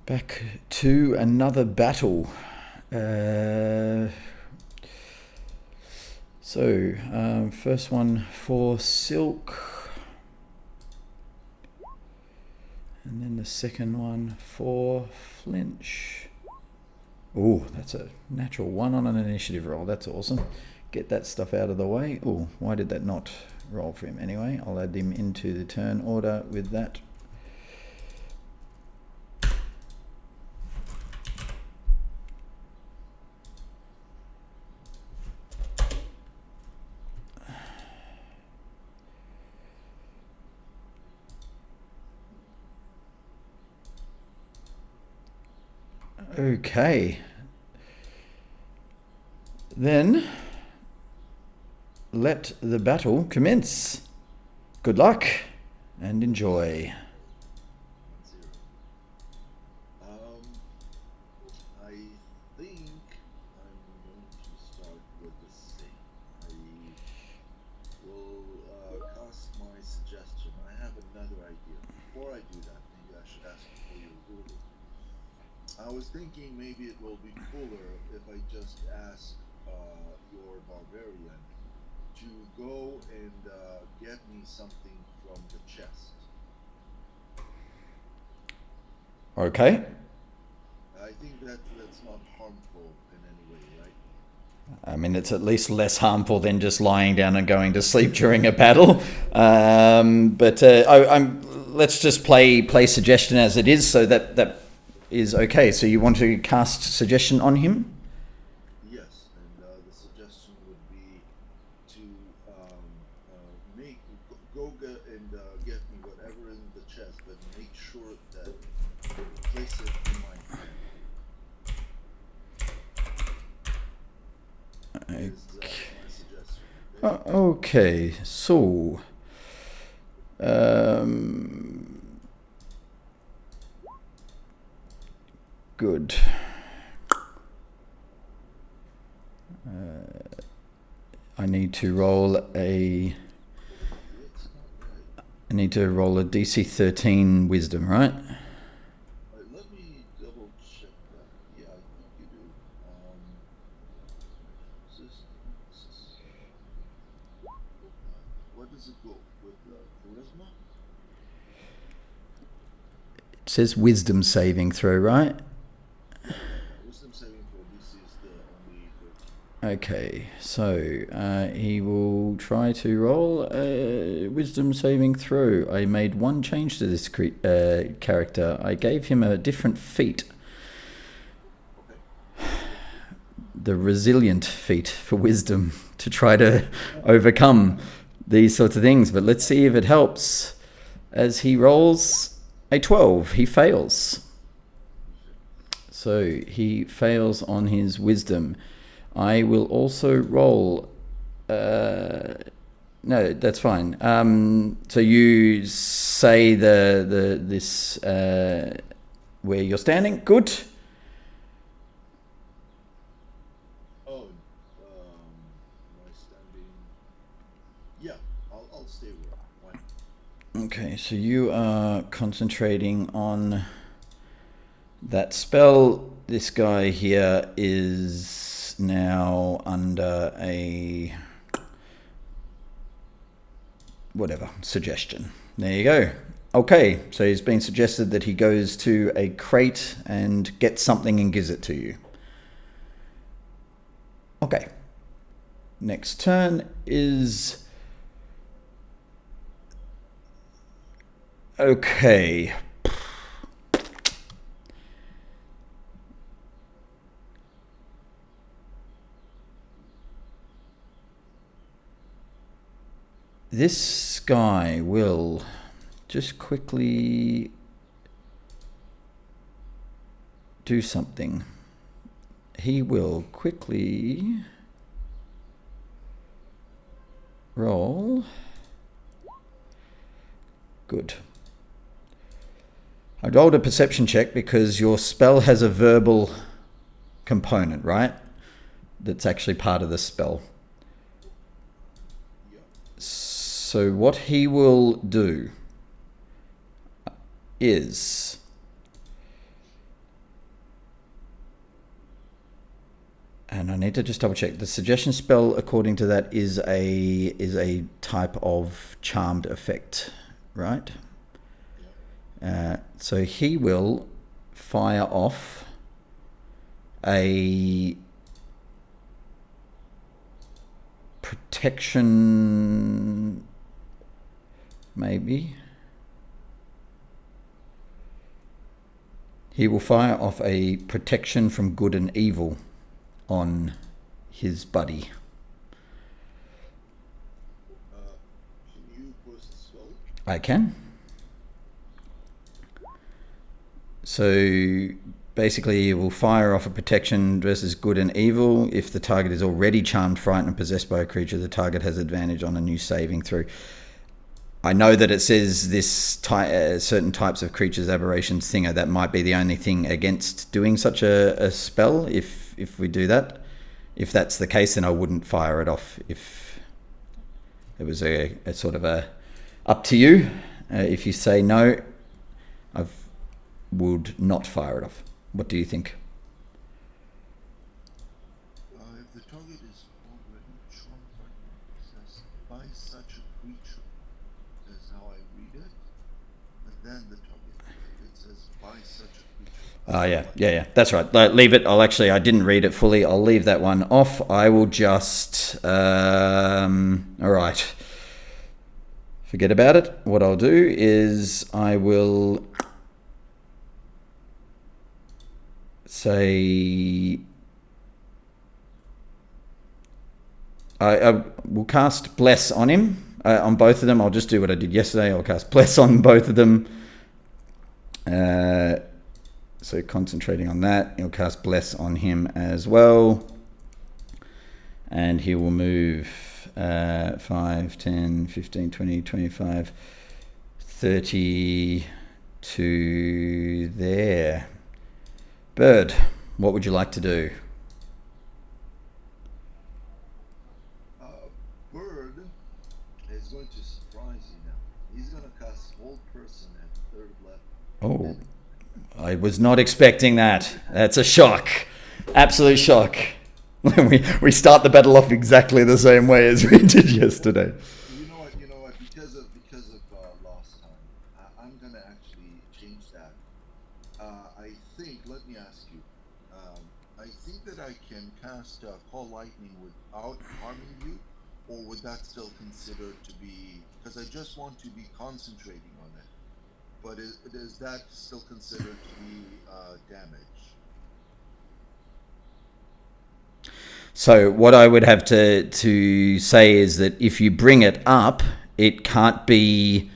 Back to another battle. First one for Sylk. And then the second one for Flinch. Oh, that's a natural 1 on an initiative roll. That's awesome. Get that stuff out of the way. Oh, why did that not roll for him? Anyway, I'll add him into the turn order with that. Okay. Then let the battle commence. Good luck and enjoy. I think I'm going to start with the same. I will cast my suggestion. I have another idea. Before I do that, maybe I should ask you for your ruling. I was thinking maybe it will be cooler if I just ask your barbarian to go and get me something from the chest. Okay. I think that's not harmful in any way, right? I mean, it's at least less harmful than just lying down and going to sleep during a battle. Let's just play suggestion as it is, so that is okay. So you want to cast suggestion on him? Yes, and the suggestion would be to go get me whatever in the chest, but make sure that place it in my hand. Is my suggestion. Okay, so good. I need to roll a DC 13 wisdom, right? Let me double check that. Yeah, I think you do. What does it go with charisma? It says wisdom saving throw, right? Wisdom saving for DC is the only 13. Okay, so he will try to roll a wisdom saving throw. I made one change to this character. I gave him a different feat. Okay. The resilient feat for wisdom to try to overcome these sorts of things. But let's see if it helps. As he rolls a 12, he fails. So he fails on his wisdom. I will also roll. No, that's fine. So you say this where you're standing. Good. Oh, my standing. Yeah, I'll stay where. Why not? Okay, so you are concentrating on that spell. This guy here is now under a whatever suggestion. There you go. Okay, so he's been suggested that he goes to a crate and gets something and gives it to you. Okay. Next turn is... Okay. This guy will just quickly do something. He will quickly roll. Good. I rolled a perception check because your spell has a verbal component, right? That's actually part of the spell. So what he will do is And I need to just double check. The suggestion spell, according to that, is a type of charmed effect, right? So he will fire off a protection, maybe. He will fire off a protection from good and evil on his buddy. Can you post the spell? I can. So basically, he will fire off a protection versus good and evil. If the target is already charmed, frightened, and possessed by a creature, the target has advantage on a new saving throw. I know that it says this certain types of creatures, aberrations, thinger. That might be the only thing against doing such a spell. If we do that, if that's the case, then I wouldn't fire it off. If it was a sort of a up to you. If you say no, I would not fire it off. What do you think? If the target is already charmed, frightened, or possessed by such a creature, is how I read it. And then the target, it says by such a creature. Yeah. That's right. Leave it. I didn't read it fully. I'll leave that one off. I will just, all right. Forget about it. What I'll do is I will say, I will cast Bless on him. On both of them, I'll just do what I did yesterday. I'll cast Bless on both of them. So concentrating on that, he'll cast Bless on him as well. And he will move 5, 10, 15, 20, 25, 30 to there. Bird, what would you like to do? Bird is going to surprise you now. He's going to cast Hold Person at third level. Oh, I was not expecting that. That's a shock. Absolute shock. we start the battle off exactly the same way as we did yesterday. You know what? Because of last time, I'm going to actually change that. I think. Let me ask you. I think that I can cast Call Lightning without harming you, or would that still considered to be? Because I just want to be concentrating on it. But is that still considered to be damage? So what I would have to say is that if you bring it up, it can't be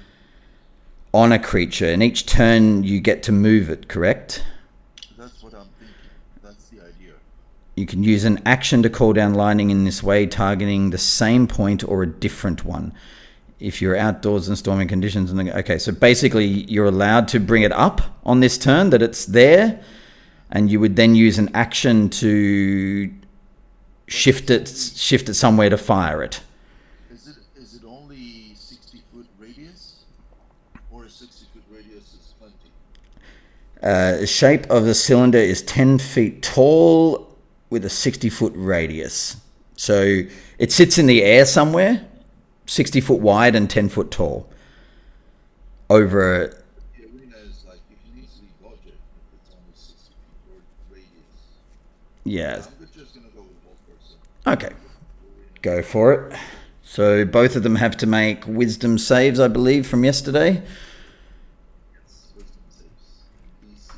on a creature. And each turn you get to move it, correct? That's what I'm thinking. That's the idea. You can use an action to call down lightning in this way, targeting the same point or a different one. If you're outdoors in stormy conditions. Okay, so basically you're allowed to bring it up on this turn, that it's there, and you would then use an action to shift it somewhere to fire it. Is it only 60-foot radius, or 60-foot radius is plenty? The shape of the cylinder is 10 feet tall with a 60-foot radius. So it sits in the air somewhere, 60 foot wide and 10 foot tall. Over. The arena is like, you can easily dodge it if it's only 60 feet radius. Yeah. I'm just going to go with Hold Person. Okay. Go for it. So both of them have to make wisdom saves, I believe, from yesterday. Yes, wisdom saves. DC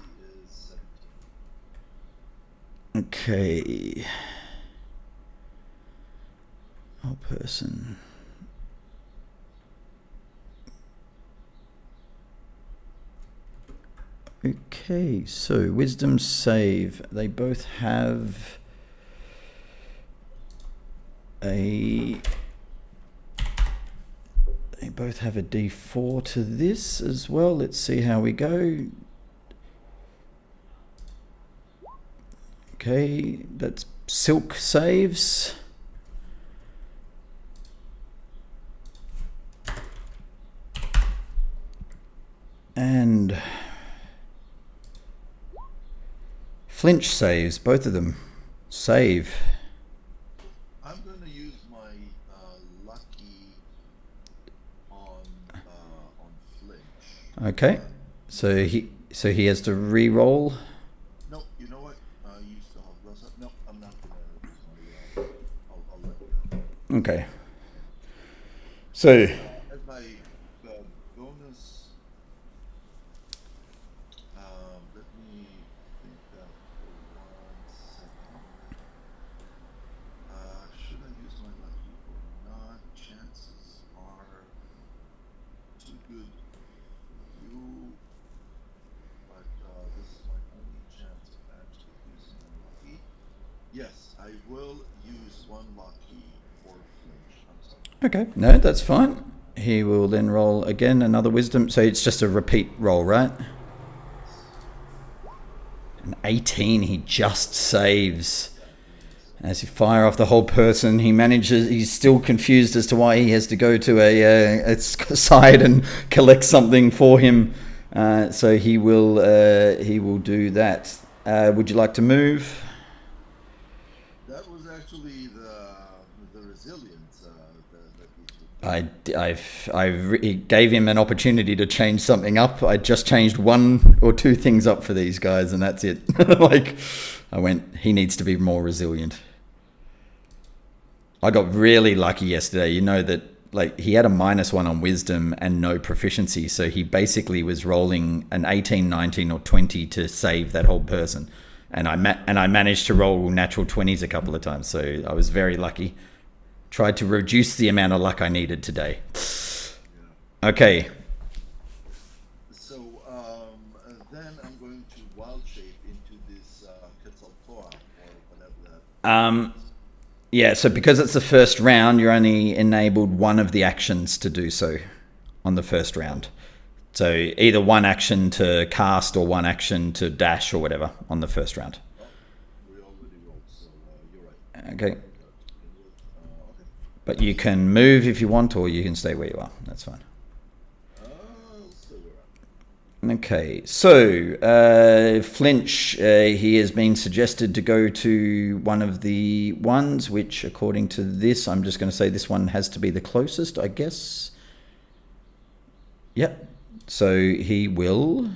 is 17. Okay. Oh, person. Okay, so wisdom save. They both have a D4 to this as well. Let's see how we go. Okay, that's Sylk saves. And Flinch saves, both of them. Save. Okay. So he has to re-roll. No, you know what? You still have plus up. No, I'm not gonna use my. I'll let you have. Okay. So As my bonus, let me think that for 1 second. Should I use my lucky or not? Chances are too good for you, but this is my only chance of actually using my lucky. Yes, I will use one lucky for Flinch. I'm sorry. okay, no, that's fine. He will then roll again another wisdom. So it's just a repeat roll, right? An 18. He just saves. As you fire off the whole person, he's still confused as to why he has to go to a side and collect something for him. So he will do that. Would you like to move? That was actually the resilience that he took. I gave him an opportunity to change something up. I just changed 1 or 2 things up for these guys, and that's it. Like, I went, he needs to be more resilient. I got really lucky yesterday. You know that, like, he had a -1 on wisdom and no proficiency, so he basically was rolling an 18, 19, or 20 to save that whole person. And I managed to roll natural 20s a couple of times, so I was very lucky. Tried to reduce the amount of luck I needed today. Yeah. Okay. So then I'm going to wild shape into this Quetzalcoatl or whatever that. Yeah, so because it's the first round, you're only enabled 1 of the actions to do so on the first round. So either 1 action to cast or 1 action to dash or whatever on the first round. Oh, we already rolled, so you're right. Okay. Okay. But you can move if you want, or you can stay where you are. That's fine. I'll stay where I'm at. Okay, so Flinch, he has been suggested to go to one of the ones, which according to this, I'm just going to say this one has to be the closest, I guess. Yep. So he will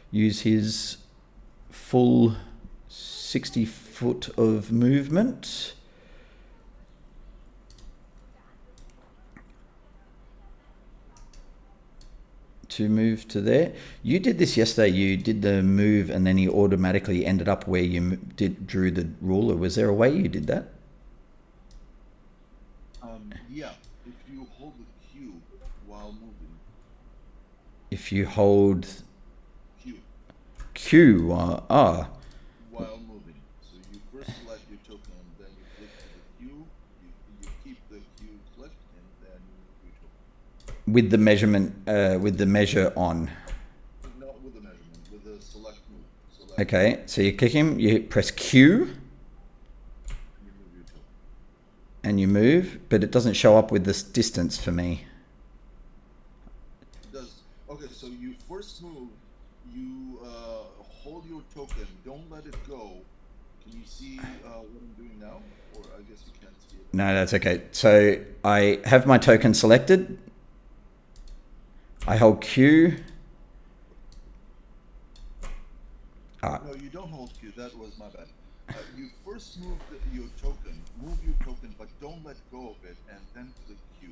use his full 60 foot of movement. To move to there. You did this yesterday. You did the move and then he automatically ended up where you drew the ruler. Was there a way you did that? Yeah, if you hold the cube while moving. If you hold Q while moving. So you first select your token, then you click to the Q, you keep the Q clicked, and then you move your token. with the measurement, with the measure on. Not with the measurement, with the select move. Okay, so you click him, you press Q, And you move your token. and you move, but it doesn't show up with this distance for me. It does. Okay, so you first move, you hold your token, don't let it go. Can you see what I'm doing now? Or I guess you can't see it. No, that's okay. So I have my token selected. I hold Q. No, you don't hold Q. That was my bad. You first move your token, but don't let go of it, and then click Q.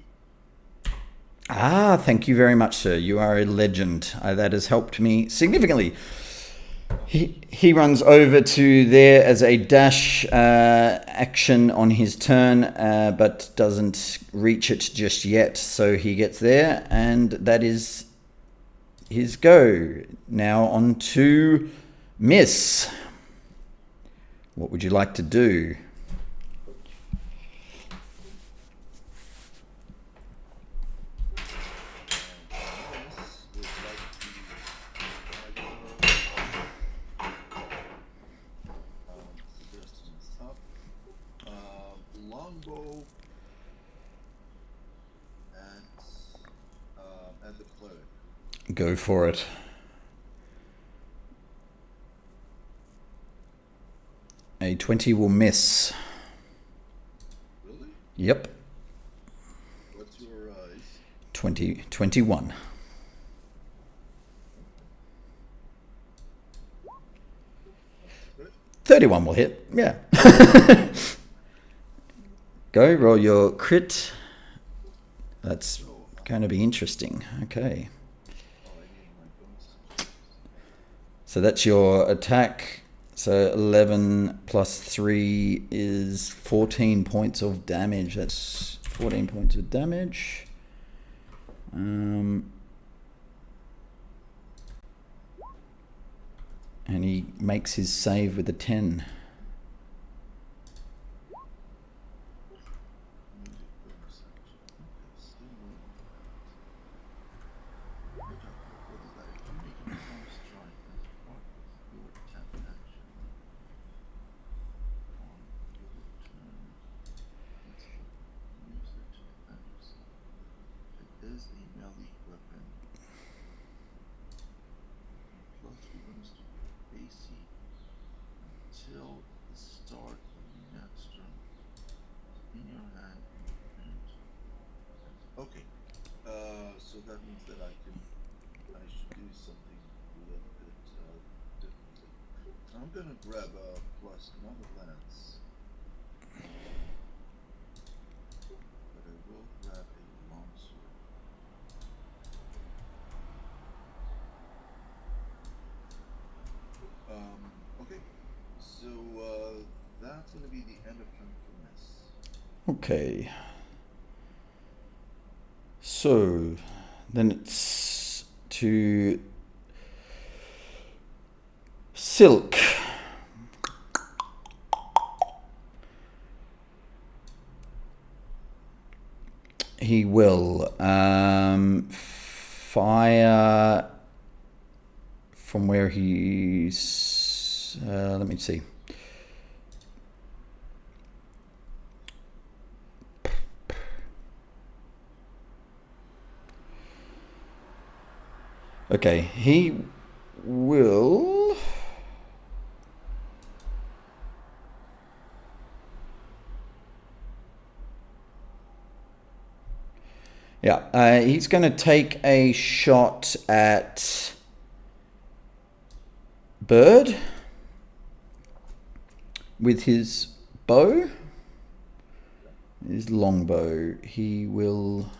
Thank you very much, sir. You are a legend. That has helped me significantly. He runs over to there as a dash action on his turn, but doesn't reach it just yet. So he gets there, and that is his go. Now on to Miss. What would you like to do? Longbow at the cleric. Go for it. A 20 will miss. Really? Yep. What's your 21. 31 will hit. Yeah. Go roll your crit. That's going to be interesting. Okay. So that's your attack. So 11 plus 3 is 14 points of damage. That's 14 points of damage. And he makes his save with a 10. Okay, so that means that I should do something a little bit differently. I'm gonna grab a plus another lance, but I will grab a longsword. Okay, so that's gonna be the end of turn for this. Okay. So then it's to Sylk. He will fire from where he's. Let me see. Okay, he will. Yeah, he's going to take a shot at Bird with his bow, his longbow. He will.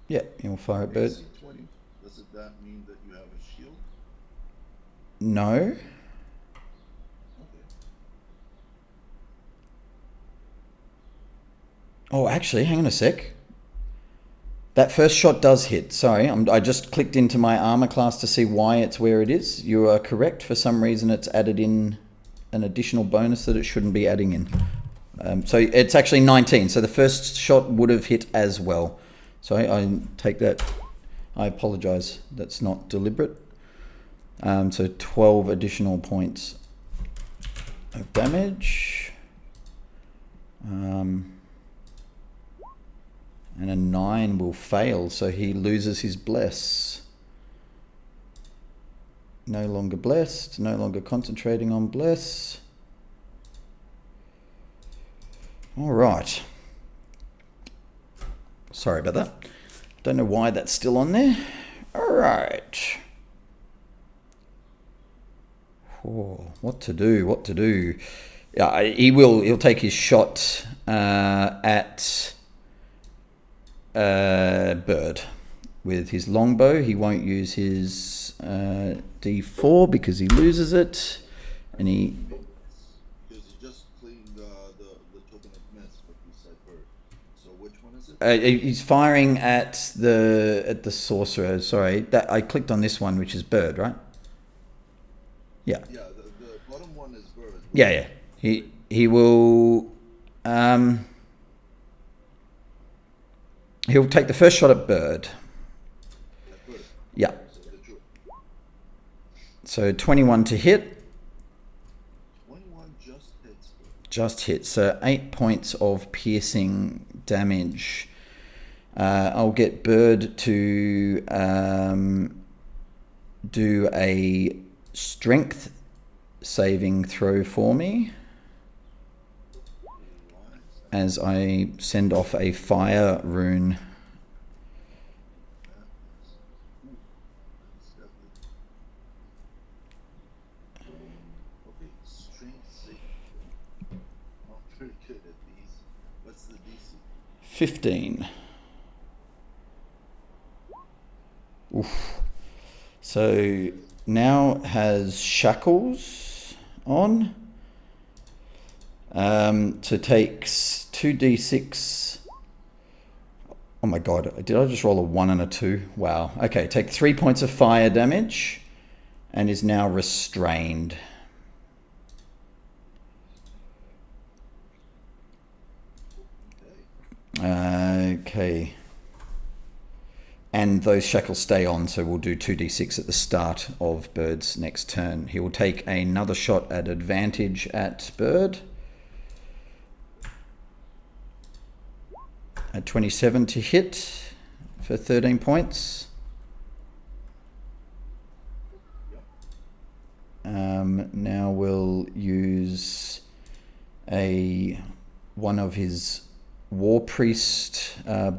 Yeah, he'll fire at Bird. AC 20. Does that mean that you have a shield? No. Okay. Oh, actually, hang on a sec. That first shot does hit. Sorry, I just clicked into my armor class to see why it's where it is. You are correct. For some reason, it's added in an additional bonus that it shouldn't be adding in. So it's actually 19. So the first shot would have hit as well. So I take that. I apologize. That's not deliberate. So 12 additional points of damage. And a 9 will fail, so he loses his bless. No longer blessed, no longer concentrating on bless. All right. Sorry about that. Don't know why that's still on there. All right. Oh, what to do? What to do? Yeah, he'll take his shot at Bird with his longbow. He won't use his D4 because he loses it, and he. Because you just cleaned the token of miss, but you said Bird. So which one is it? He's firing at the sorcerer. Sorry, that I clicked on this one, which is Bird, right? Yeah. Yeah, the bottom one is Bird. Yeah. He will. He'll take the first shot at Bird. Yeah. So 21 to hit. 21 just hits. Just hits. So 8 points of piercing damage. I'll get Bird to do a strength saving throw for me as I send off a fire rune. 15. Oof. So now has shackles on. So takes 2d6. Oh my god, did I just roll a 1 and a 2? Wow. Okay, take 3 points of fire damage and is now restrained. Okay. And those shackles stay on, so we'll do 2d6 at the start of Bird's next turn. He will take another shot at advantage at Bird. At 27 to hit for 13 points. Now we'll use one of his War Priest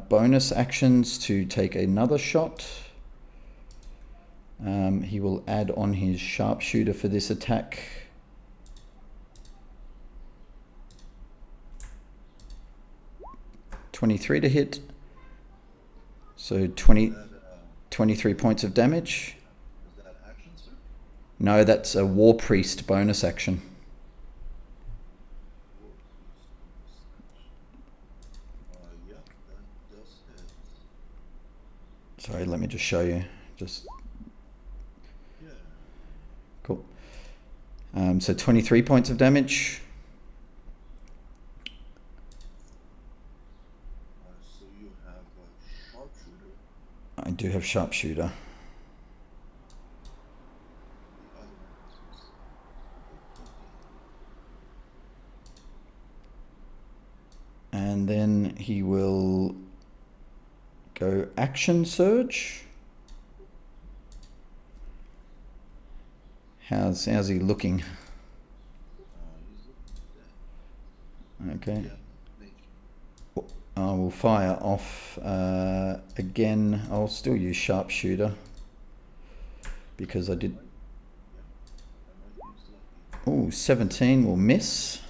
bonus actions to take another shot. He will add on his sharpshooter for this attack. $23 to hit. So 23 points of damage. Is that action, sir? No, that's a War Priest bonus action. Yeah, that does hit. Sorry, let me just show you. Yeah. Cool. So 23 points of damage. So you have a sharpshooter. I do have sharpshooter. The other one is 20. And then he will go action surge. How's he looking? He's looking dead. Okay. Yeah, nature. I will fire off again. I'll still use sharpshooter because I did. I might use lucky. Oh, 17 will miss.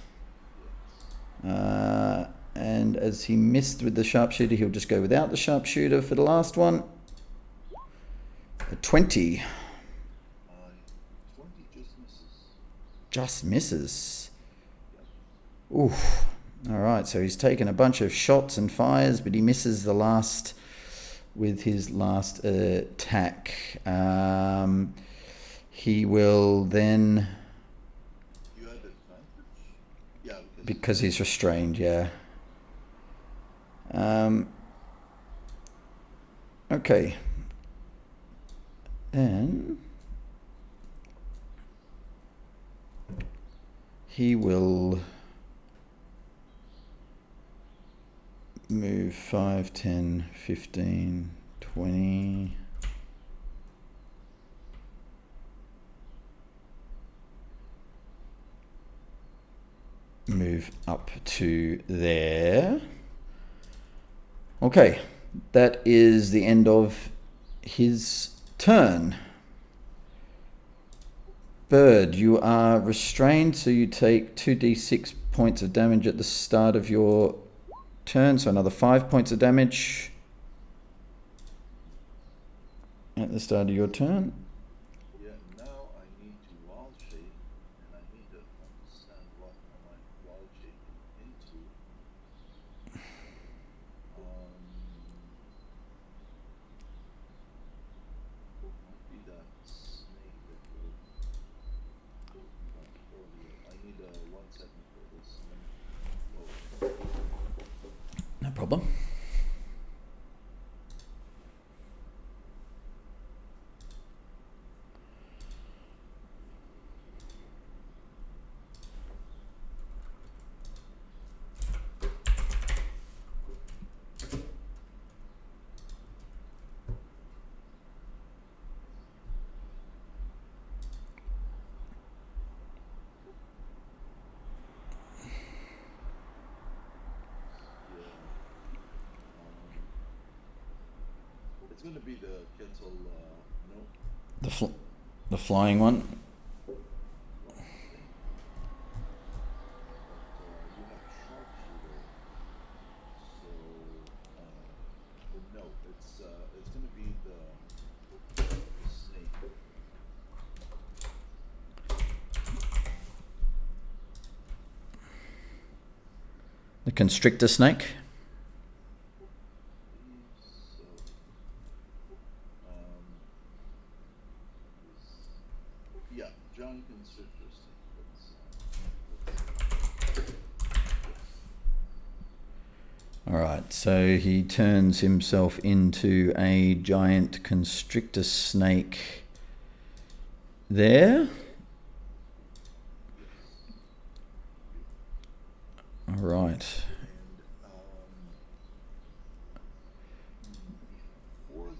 And as he missed with the sharpshooter, he'll just go without the sharpshooter for the last one. A 20. 20 just misses. Just misses. Oof. All right, so he's taken a bunch of shots and fires, but he misses the last with his last attack. He will then... You had advantage? Yeah, because he's restrained, yeah. Okay. Then he will move 5, 10, 15, 20. Move up to there. Okay, that is the end of his turn. Bird, you are restrained, so you take 2d6 points of damage at the start of your turn, so another 5 points of damage at the start of your turn. Yeah, now I need to wall shape, and I need to understand what am I wall shaping into. Might be that snake that we were talking about earlier. I need 1 second for this. No problem. It's gonna be the Quetzal, no? The flying one. You have sharpshooter, so constrictor snake. So, yeah, giant constrictor snake. Alright, so he turns himself into a giant constrictor snake there. Alright. Before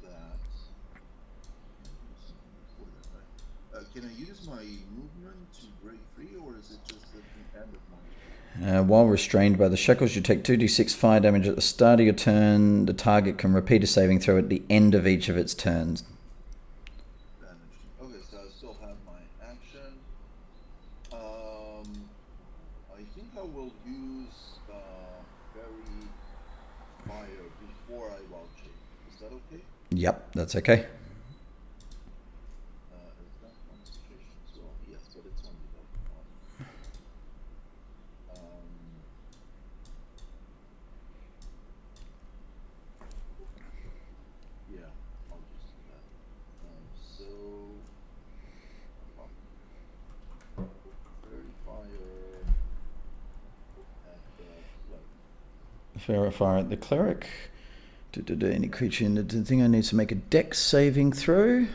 that, can I use my movement to break free, or is it just at the end of my turn? While restrained by the shackles, you take 2d6 fire damage at the start of your turn. The target can repeat a saving throw at the end of each of its turns. Okay, so I still have my action. I think I will use Fairy Fire before I wild shape. Is that okay? Yep, that's okay. Is that concentration as well? Yes, but it's only level 1. Yeah, I'll just do that. So, Fairy Fire at the cleric. Fairy fire at the cleric. Any creature in the thing I need to make a dex saving throw.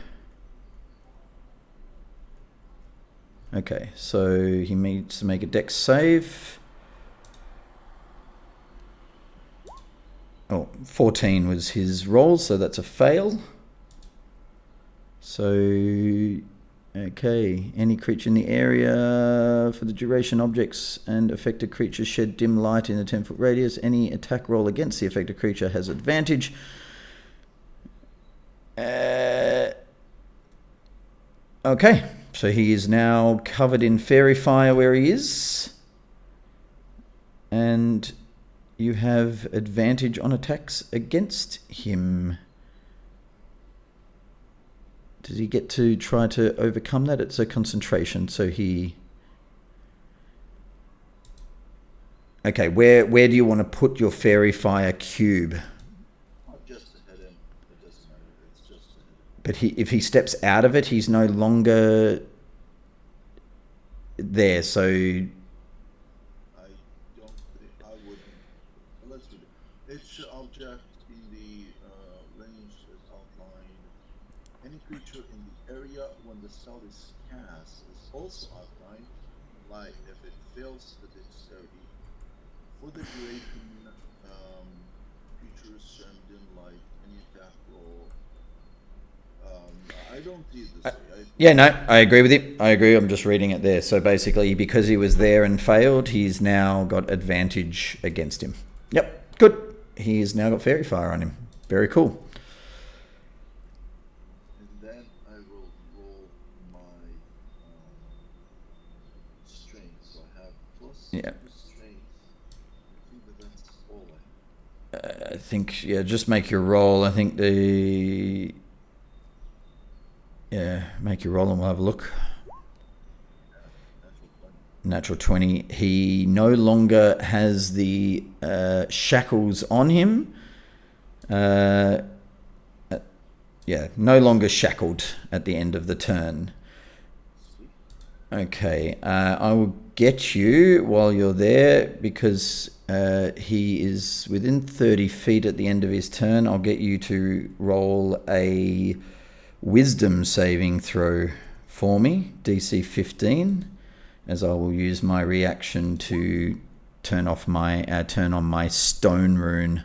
Okay, so he needs to make a dex save. Oh, 14 was his roll, so that's a fail. So, okay, any creature in the area for the duration, objects and affected creatures shed dim light in a 10-foot radius. Any attack roll against the affected creature has advantage. Okay, so he is now covered in fairy fire where he is. And you have advantage on attacks against him. Does he get to try to overcome that? It's a concentration, so he... Okay, where do you want to put your fairy fire cube? Just to hit him. It doesn't matter. It's just to hit him. But if he steps out of it, he's no longer there, so... I don't think I wouldn't. Let's do it. Each object in the range is outlined. Any creature in the area when the spell is cast is also outlined, like if it fails the dexterity. For the duration, creatures send in like any attack roll. I don't see it this way. Yeah, no, I agree with you. I agree. I'm just reading it there. So basically, because he was there and failed, he's now got advantage against him. Yep, good. He's now got fairy fire on him. Very cool. And then I will roll my strength. So I have plus Yeah. strength. I think that's all I I think, yeah, just make your roll. I think yeah, make your roll and we'll have a look. Natural 20. He no longer has the shackles on him. Yeah, no longer shackled at the end of the turn. Okay, I will get you while you're there because he is within 30 feet at the end of his turn. I'll get you to roll a wisdom saving throw for me, DC 15, as I will use my reaction to turn on my stone rune.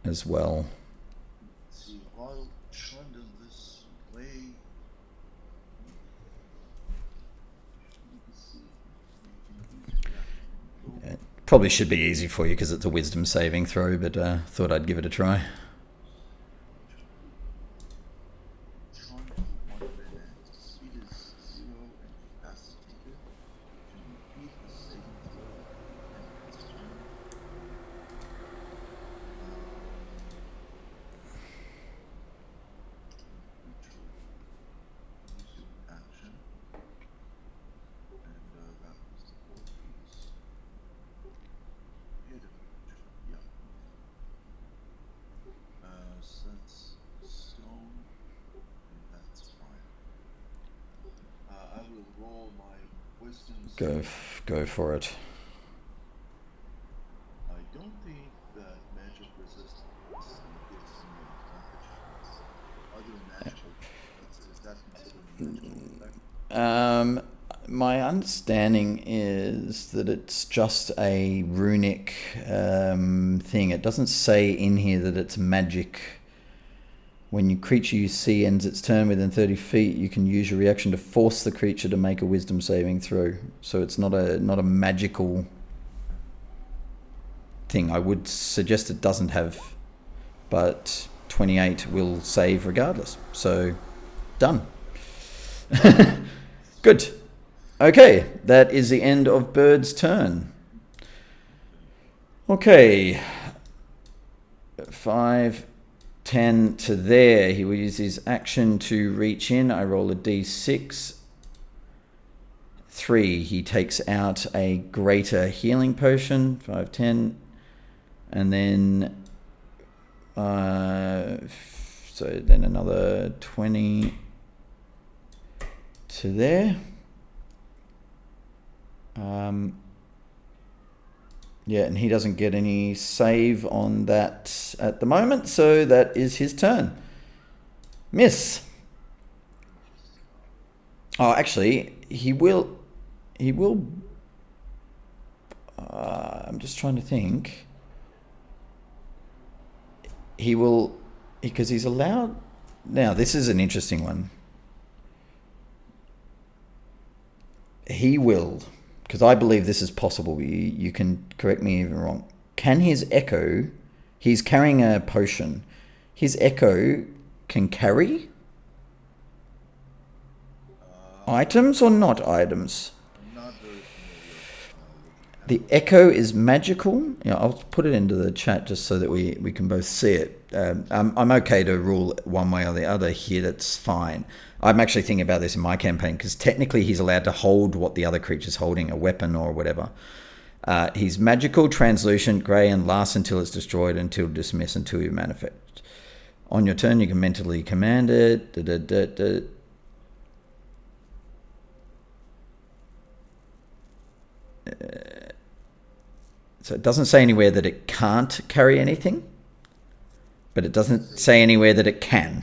As well. see. I'll trend in this way. Probably should be easy for you because it's a wisdom saving throw, but thought I'd give it a try. Speed is 0 and capacitated. Can repeat the saving throw and its turn. Using action. Go for it. I don't think that magic resistance gives me advantage. Other than magical, is that considered a magical effect? My understanding is that it's just a runic thing. It doesn't say in here that it's magic. When your creature you see ends its turn within 30 feet, you can use your reaction to force the creature to make a wisdom saving throw. So it's not a magical thing. I would suggest it doesn't have, but 28 will save regardless. So, done. Good. Okay, that is the end of Bird's turn. Okay. 5, 10 to there. He will use his action to reach in. I roll a d6. 3. He takes out a greater healing potion. 5, 10. And then... so then another 20 to there. Yeah, and he doesn't get any save on that at the moment, so that is his turn. Miss. Oh, actually, he will... I'm just trying to think. He will... Because he's allowed... Now, this is an interesting one. He will... Because I believe this is possible. You can correct me if I'm wrong. Can his echo... He's carrying a potion. His echo can carry items or not items? I'm not very familiar. The echo is magical. Yeah, I'll put it into the chat just so that we can both see it. I'm okay to rule one way or the other here. That's fine. I'm actually thinking about this in my campaign because technically he's allowed to hold what the other creature's holding, a weapon or whatever. He's magical, translucent, grey, and lasts until it's destroyed, until dismiss, until you manifest. On your turn, you can mentally command it. So it doesn't say anywhere that it can't carry anything, but it doesn't say anywhere that it can.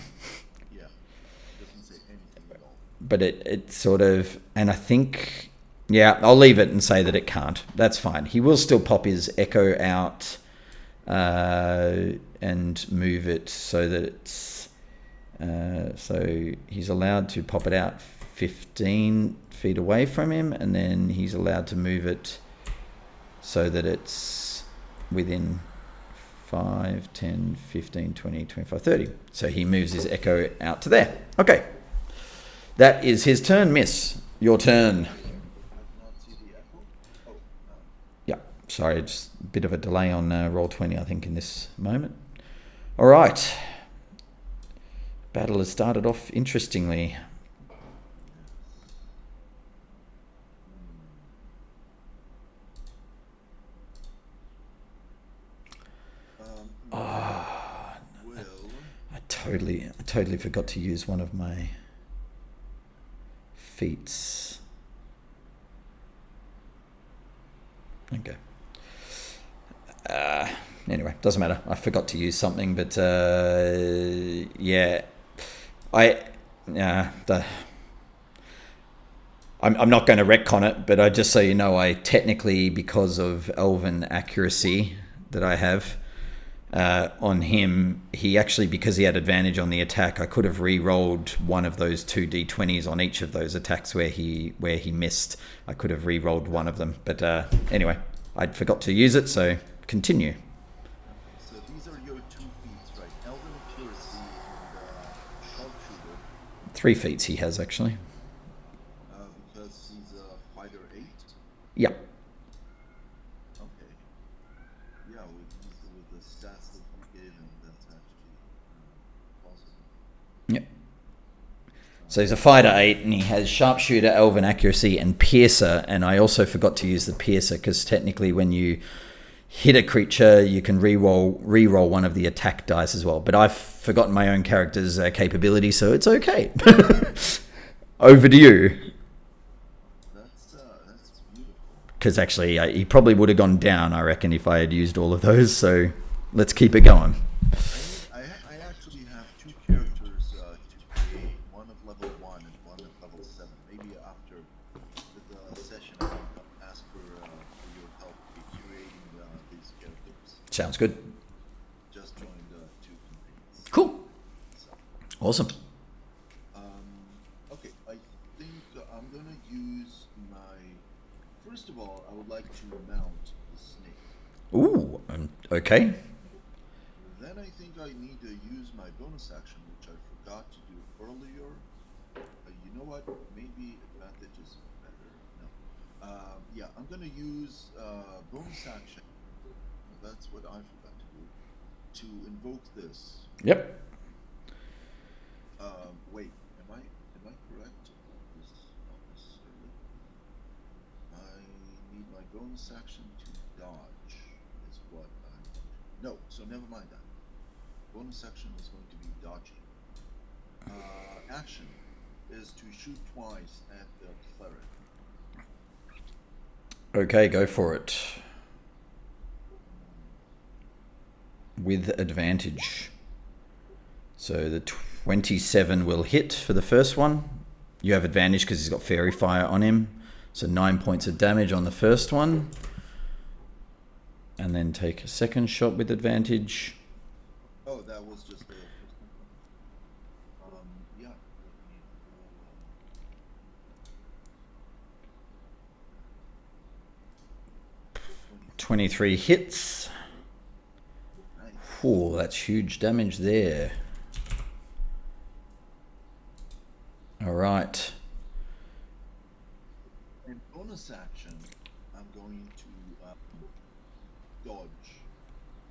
Yeah, it doesn't say anything at all. But it sort of, and I think, yeah, I'll leave it and say that it can't. That's fine. He will still pop his echo out and move it so that it's, so he's allowed to pop it out 15 feet away from him, and then he's allowed to move it so that it's within 5, 10, 15, 20, 25, 30. So he moves his echo out to there. Okay. That is his turn, Miss. Your turn. I do not see the echo. Oh, no. Yeah, sorry, just a bit of a delay on Roll20, I think, in this moment. All right. Battle has started off interestingly. I totally forgot to use one of my feats. Okay. Anyway, doesn't matter. I forgot to use something, but yeah, I'm not going to retcon it, but just so you know, I technically, because of elven accuracy that I have on him, he actually, because he had advantage on the attack, I could have re-rolled one of those 2 d20s on each of those attacks where he missed. I could have re-rolled one of them, but anyway, I forgot to use it, so continue. So these are your 2 feats, right? Elven accuracy and sharpshooter. 3 feats he has, actually. Because he's a fighter 8. Yeah. Okay. Yeah, with the stats that you gave him, that's actually possible. Yep. So he's a fighter 8, and he has sharpshooter, elven accuracy, and piercer. And I also forgot to use the piercer because technically, when you hit a creature, you can re-roll one of the attack dice as well. But I've forgotten my own character's capability, so it's okay. Over to you. That's because actually he probably would have gone down, I reckon, if I had used all of those. So let's keep it going. I actually have two characters to create, one of level 1 and one of level 7. Maybe after the session, I can ask for your help in creating these characters. Sounds good. Just joined 2 campaigns. Cool. So, Awesome. okay, I think I'm going to use my... First of all, I would like to mount the snake. Ooh, okay. Then I think I need to use my bonus action, which I forgot to do earlier. You know what? Maybe advantage is better. No. Yeah, I'm going to use bonus action. That's what I forgot to do. To invoke this. Yep. Wait, am I correct? This is not necessarily. I need my bonus action to dodge. Is what I want to. No, so never mind that. Bonus action is going to be dodging. Action is to shoot twice at the cleric. Okay, go for it. With advantage. So the 27 will hit for the first one. You have advantage because he's got fairy fire on him. So 9 points of damage on the first one. And then take a second shot with advantage. Oh, that was just the first one. Yeah. 23 hits. Nice. Oh, that's huge damage there. All right. And bonus action, I'm going to dodge.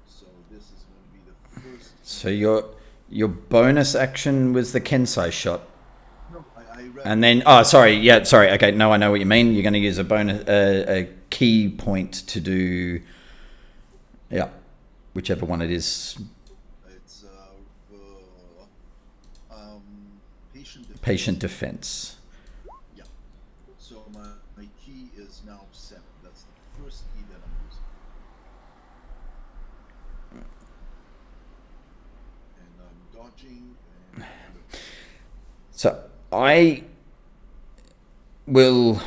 So this is going to be the first. So your bonus action was the Kensai shot. No, I read. And then, sorry. Okay, no, I know what you mean. You're going to use a bonus, a key point to do, whichever one it is. It's Patient defense. Yeah. So my key is now 7. That's the first key that I'm using. And I'm dodging. And So I will.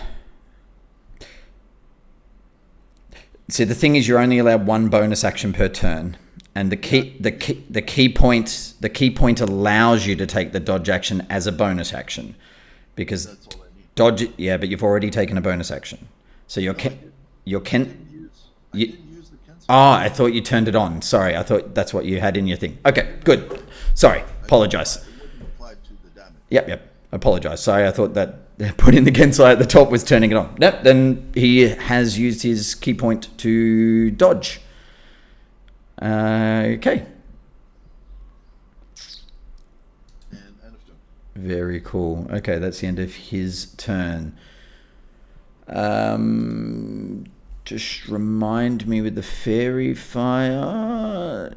See, the thing is, you're only allowed one bonus action per turn, and the key point allows you to take the dodge action as a bonus action, because that's all I need. dodge. Yeah, but you've already taken a bonus action, so I didn't use the Kensai. I thought you turned it on. Sorry, I thought that's what you had in your thing. Okay, good. Sorry, apologize. It wouldn't apply to the damage. Yep. Apologize. Sorry, I thought that putting the Kensai at the top was turning it on. Nope, then he has used his key point to dodge. Okay. And end of turn. Very cool. Okay, that's the end of his turn. Just remind me with the fairy fire.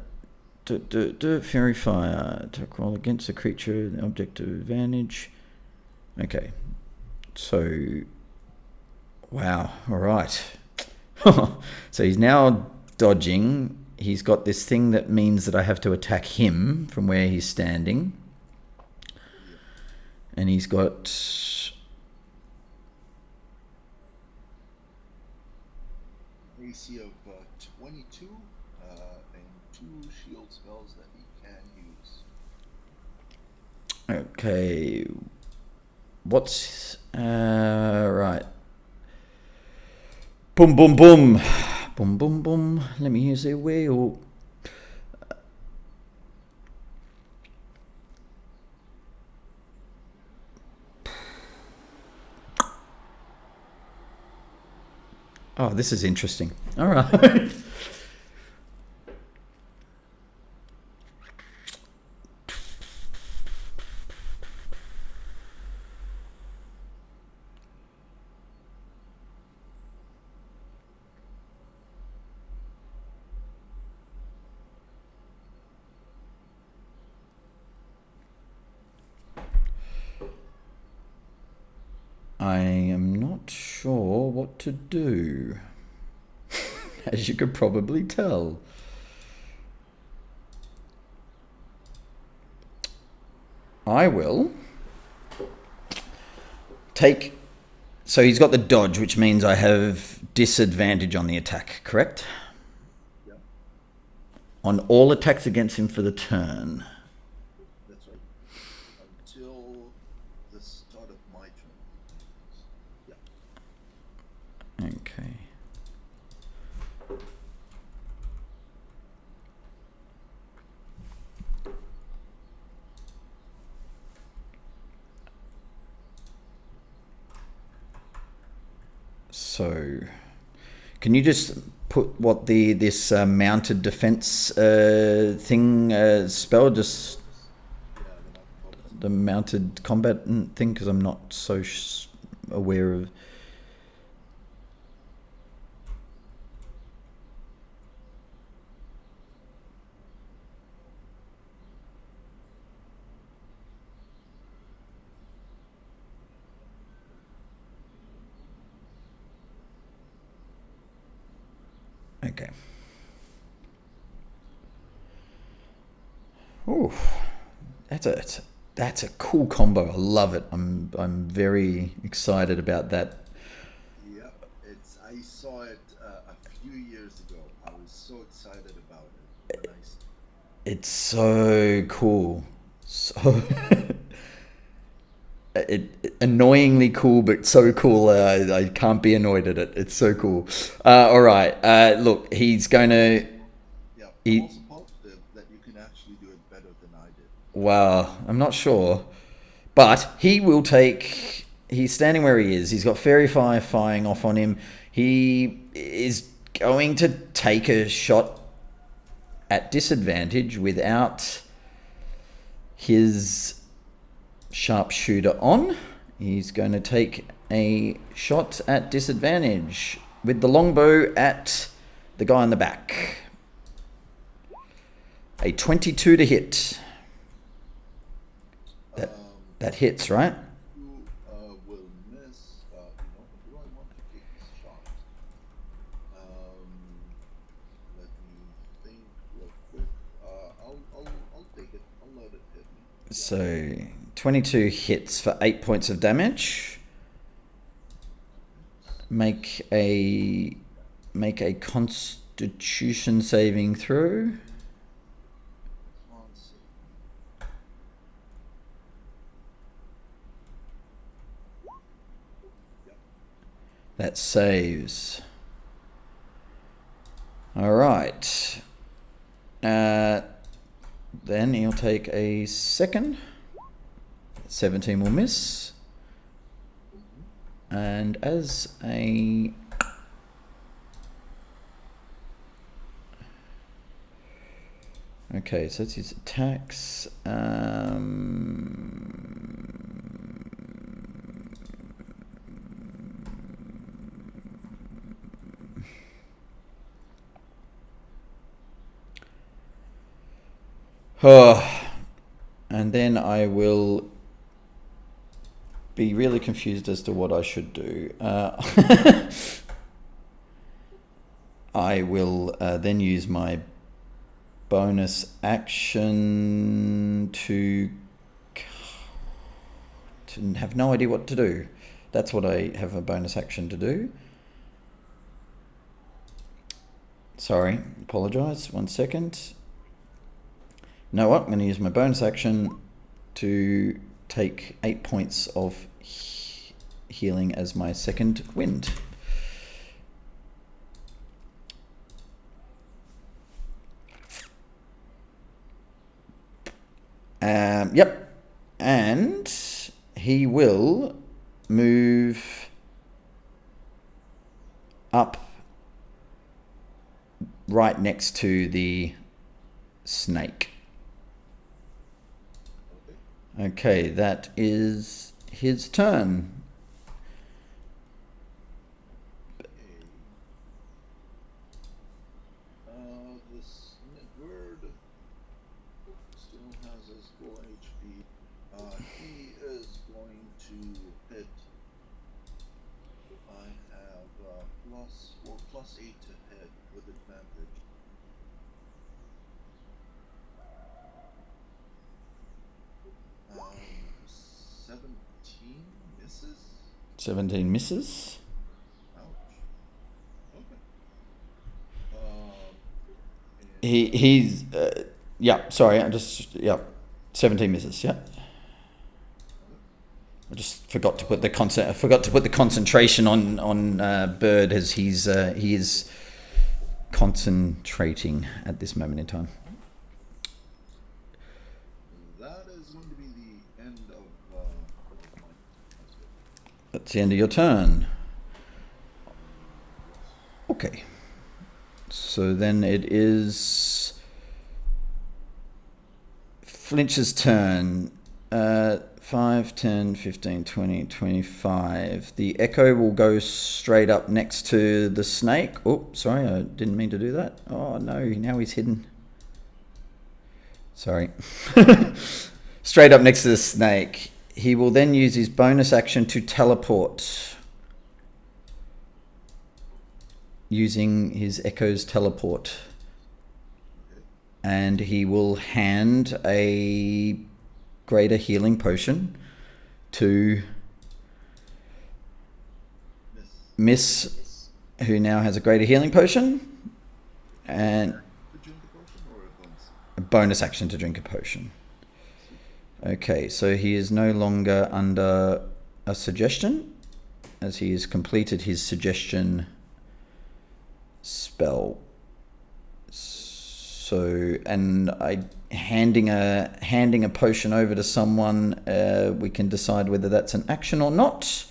Fairy fire. Attack roll against the creature, the object of advantage. Okay. So, wow. All right. So he's now dodging. He's got this thing that means that I have to attack him from where he's standing. And he's got... AC of 22 and 2 shield spells that he can use. Okay. What's... right. Boom, boom, boom. Boom, boom, boom. Let me use a wheel. Oh, this is interesting. All right. I am not sure what to do, as you could probably tell. I will take... So he's got the dodge, which means I have disadvantage on the attack, correct? Yeah, On all attacks against him for the turn. that's right. Until the start of my turn. Yeah. Okay. So, can you just put what this mounted defense thing spell? Just Yeah, the mountain combat. the mounted combat thing, because I'm not so aware of. Okay. Ooh, that's a cool combo. I love it. I'm very excited about that. Yep, I saw it a few years ago. I was so excited about it when It's so cool. So annoyingly cool, but so cool. I can't be annoyed at it. It's so cool. All right. Look, he's going to. yeah, I'm He, also positive that you can actually do it better than I did. well, I'm not sure, but he will take. He's standing where he is. He's got fairy fire firing off on him. He is going to take a shot at disadvantage without his sharpshooter on. He's going to take a shot at disadvantage with the longbow at the guy in the back. A 22 to hit. That hits, right? You will miss. Do I want to take this shot? Let me think real quick. I'll take it. I'll let it hit me. Yeah. So 22 hits for 8 points of damage. Make a Constitution saving throw. That saves. All right. Then he'll take a second. 17 will miss. And as a... Okay, so that's his attacks. And then I will be really confused as to what I should do. I will then use my bonus action to have no idea what to do. That's what I have a bonus action to do. Sorry, apologise. 1 second. You know what? I'm going to use my bonus action to take 8 points of healing as my second wind. Yep. And he will move up right next to the snake. Okay, that is his turn. This bird still has his full HP. He is going to hit. I have plus 8 to hit with advantage. Um, 17 misses. 17 misses. Ouch. Okay. He's yeah. Sorry, I just 17 misses. Yeah. I just forgot to put the concentration on Bird as he is concentrating at this moment in time. That is going to be the end of my. That's the end of your turn. Okay. So then it is Flinch's turn. 5, 10, 15, 20, 25. The echo will go straight up next to the snake. Oh, sorry, I didn't mean to do that. Oh, no, now he's hidden. Sorry. Straight up next to the snake. He will then use his bonus action to teleport. Using his echo's teleport. And he will hand a greater healing potion to Miss, who now has a greater healing potion, and a bonus action to drink a potion. Okay, so he is no longer under a suggestion, as he has completed his suggestion spell. So, and handing a potion over to someone, we can decide whether that's an action or not.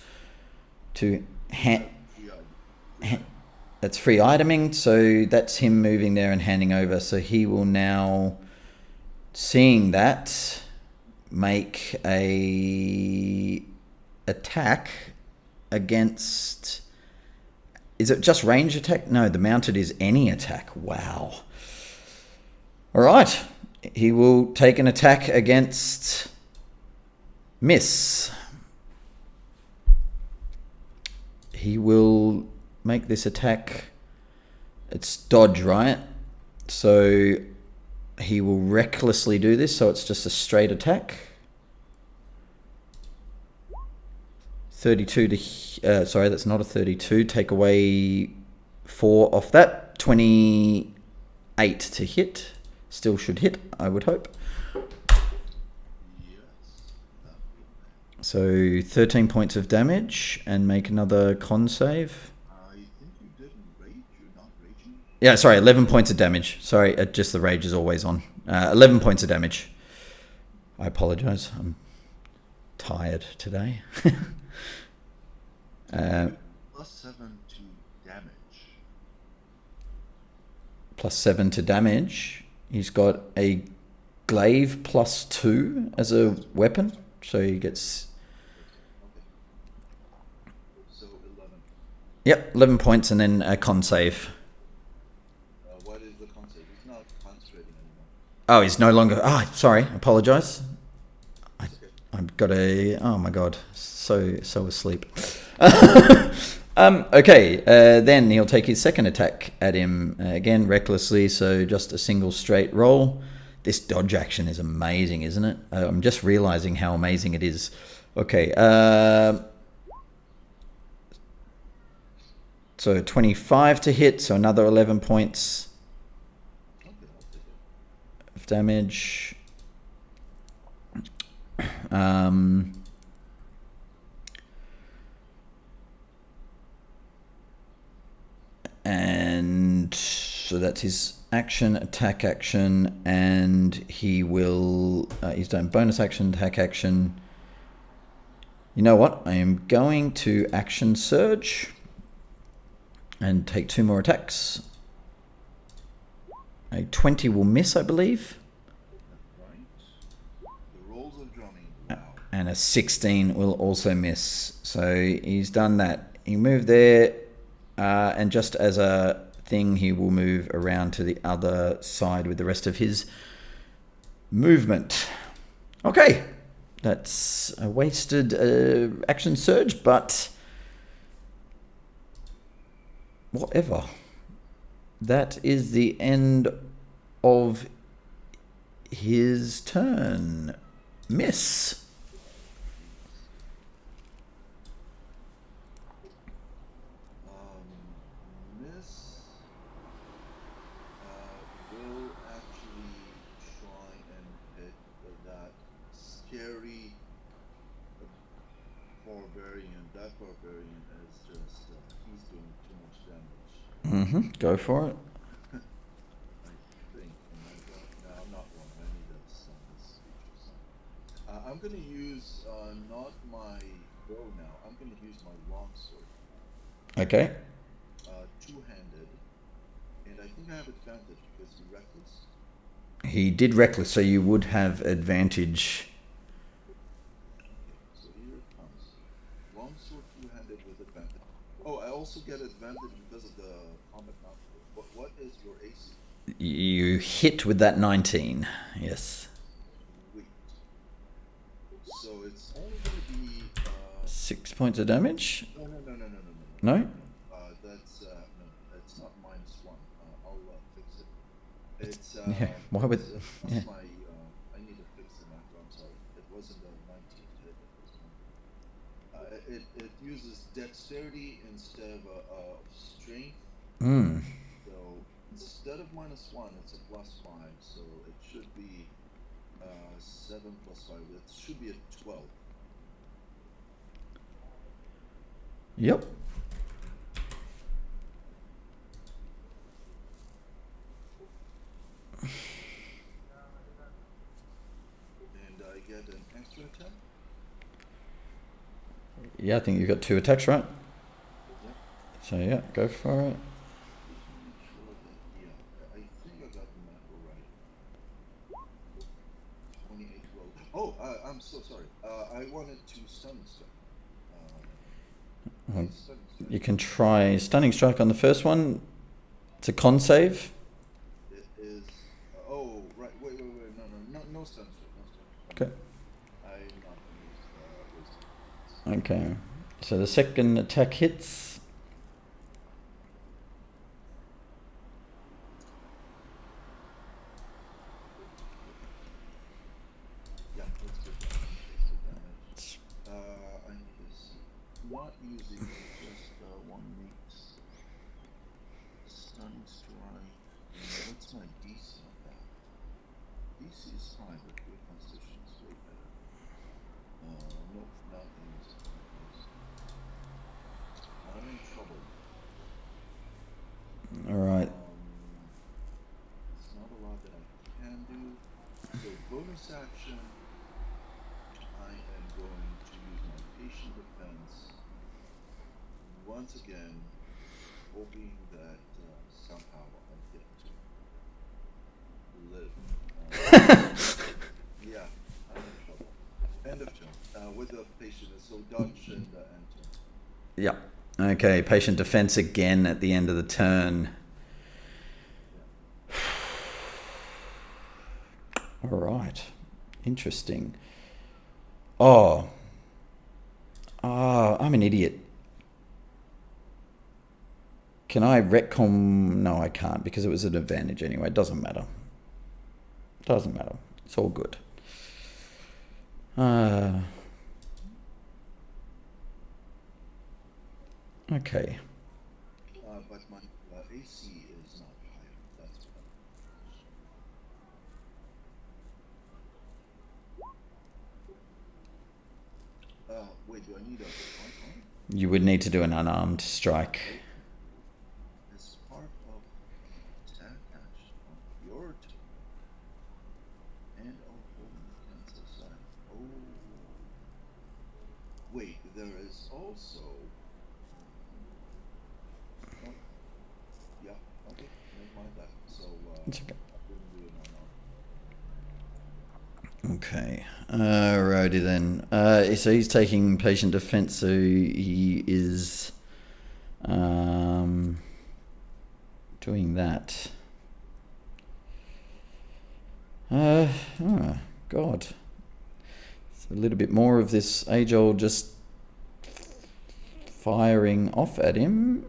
That's free iteming, so that's him moving there and handing over. So he will now, seeing that, make a attack against. Is it just range attack? No, the mounted is any attack. Wow. All right. He will take an attack against Miss. He will make this attack. It's dodge, right? So he will recklessly do this, so it's just a straight attack. 32 to... sorry, that's not a 32. Take away 4 off that. 28 to hit. Still should hit, I would hope. So 13 points of damage, and make another con save. I think you did rage. You're not raging. Yeah, sorry, 11 points of damage. Sorry, just the rage is always on. 11 points of damage. I apologize. I'm tired today. Plus 7 to damage. Plus 7 to damage. He's got a glaive plus 2 as a weapon, so he gets. So 11. Yep, 11 points, and then a con save. What is the con save? He's not concentrating anymore. Oh, he's no longer. Sorry, apologize. I've got a. Oh my god, so asleep. Okay, then he'll take his second attack at him, again recklessly, so just a single straight roll. This dodge action is amazing, isn't it? I'm just realizing how amazing it is. Okay, so 25 to hit, so another 11 points of damage. And so that's his action, attack action, and he will, he's done bonus action, attack action. You know what? I am going to action surge and take 2 more attacks. A 20 will miss, I believe. Right. The rolls of drumming. Wow. And a 16 will also miss. So he's done that. He moved there. And just as a thing, he will move around to the other side with the rest of his movement. Okay, that's a wasted action surge, but whatever. That is the end of his turn. Miss. Miss will actually try and hit that scary barbarian. That barbarian is just, he's doing too much damage. Go for it. I think. Am I wrong? No, I'm not wrong. I need to stun this creature. I'm going to use not my bow now. I'm going to use my longsword. Okay. Two-handed. And I think I have advantage because he reckless. He did reckless, so you would have advantage. Okay, so here it comes. Longsword two-handed with advantage. Oh, I also get advantage because of the combat mount. What is your AC? You hit with that 19. Yes. Sweet. So it's only going to be 6 points of damage? no. No? That's not -1. I'll fix it. It's Yeah, why would... it's, plus yeah. my I need to fix the macro. I'm sorry. It wasn't a 19 hit. It uses dexterity instead of strength. So instead of -1, it's a +5. So it should be 7 + 5. It should be a 12. Yep. And I get an extra attack. Yeah, I think you've got 2 attacks, right? Yep. So yeah, go for it. Just want to make sure that, yeah, I think I got the macro right. 28 roll. Oh, I'm so sorry. I wanted to stunning strike. Oh, Stunning strike. you can try Stunning Strike on the first one. It's a con save. It is. Oh, right. Wait. No stunning strike. No stunning strike. Okay. I'm not going to use wisdom. Okay. So the second attack hits. Yeah, that's good damage. That's good damage. I need to see. Not using just one mix. Stunning strike. What's my DC on that? DC is fine, but your constitution is way better. Nope, not used. I'm in trouble. Alright. It's not a lot that I can do. So bonus action, I am going to use my patient defense once again, hoping that somehow I get to live. Yeah, I'm in trouble. End of turn. With the patient, so dodge and turn. Yeah. Okay, patient defense again at the end of the turn. Alright. Interesting. Oh. I'm an idiot. Can I retcon? No, I can't because it was an advantage anyway. It doesn't matter. Doesn't matter. It's all good. Okay. But my AC is not higher. That's better. Wait, do I need a point on it? You would need to do an unarmed strike. As part of attack action on your turn, and holding the cancel sign. Oh. Wait, there is also. Oh, yeah, okay, never mind that. So, It's okay. I wouldn't do it on. Okay. Alrighty then. So he's taking patient defense, so he is doing that. Oh, God. It's a little bit more of this age-old just firing off at him.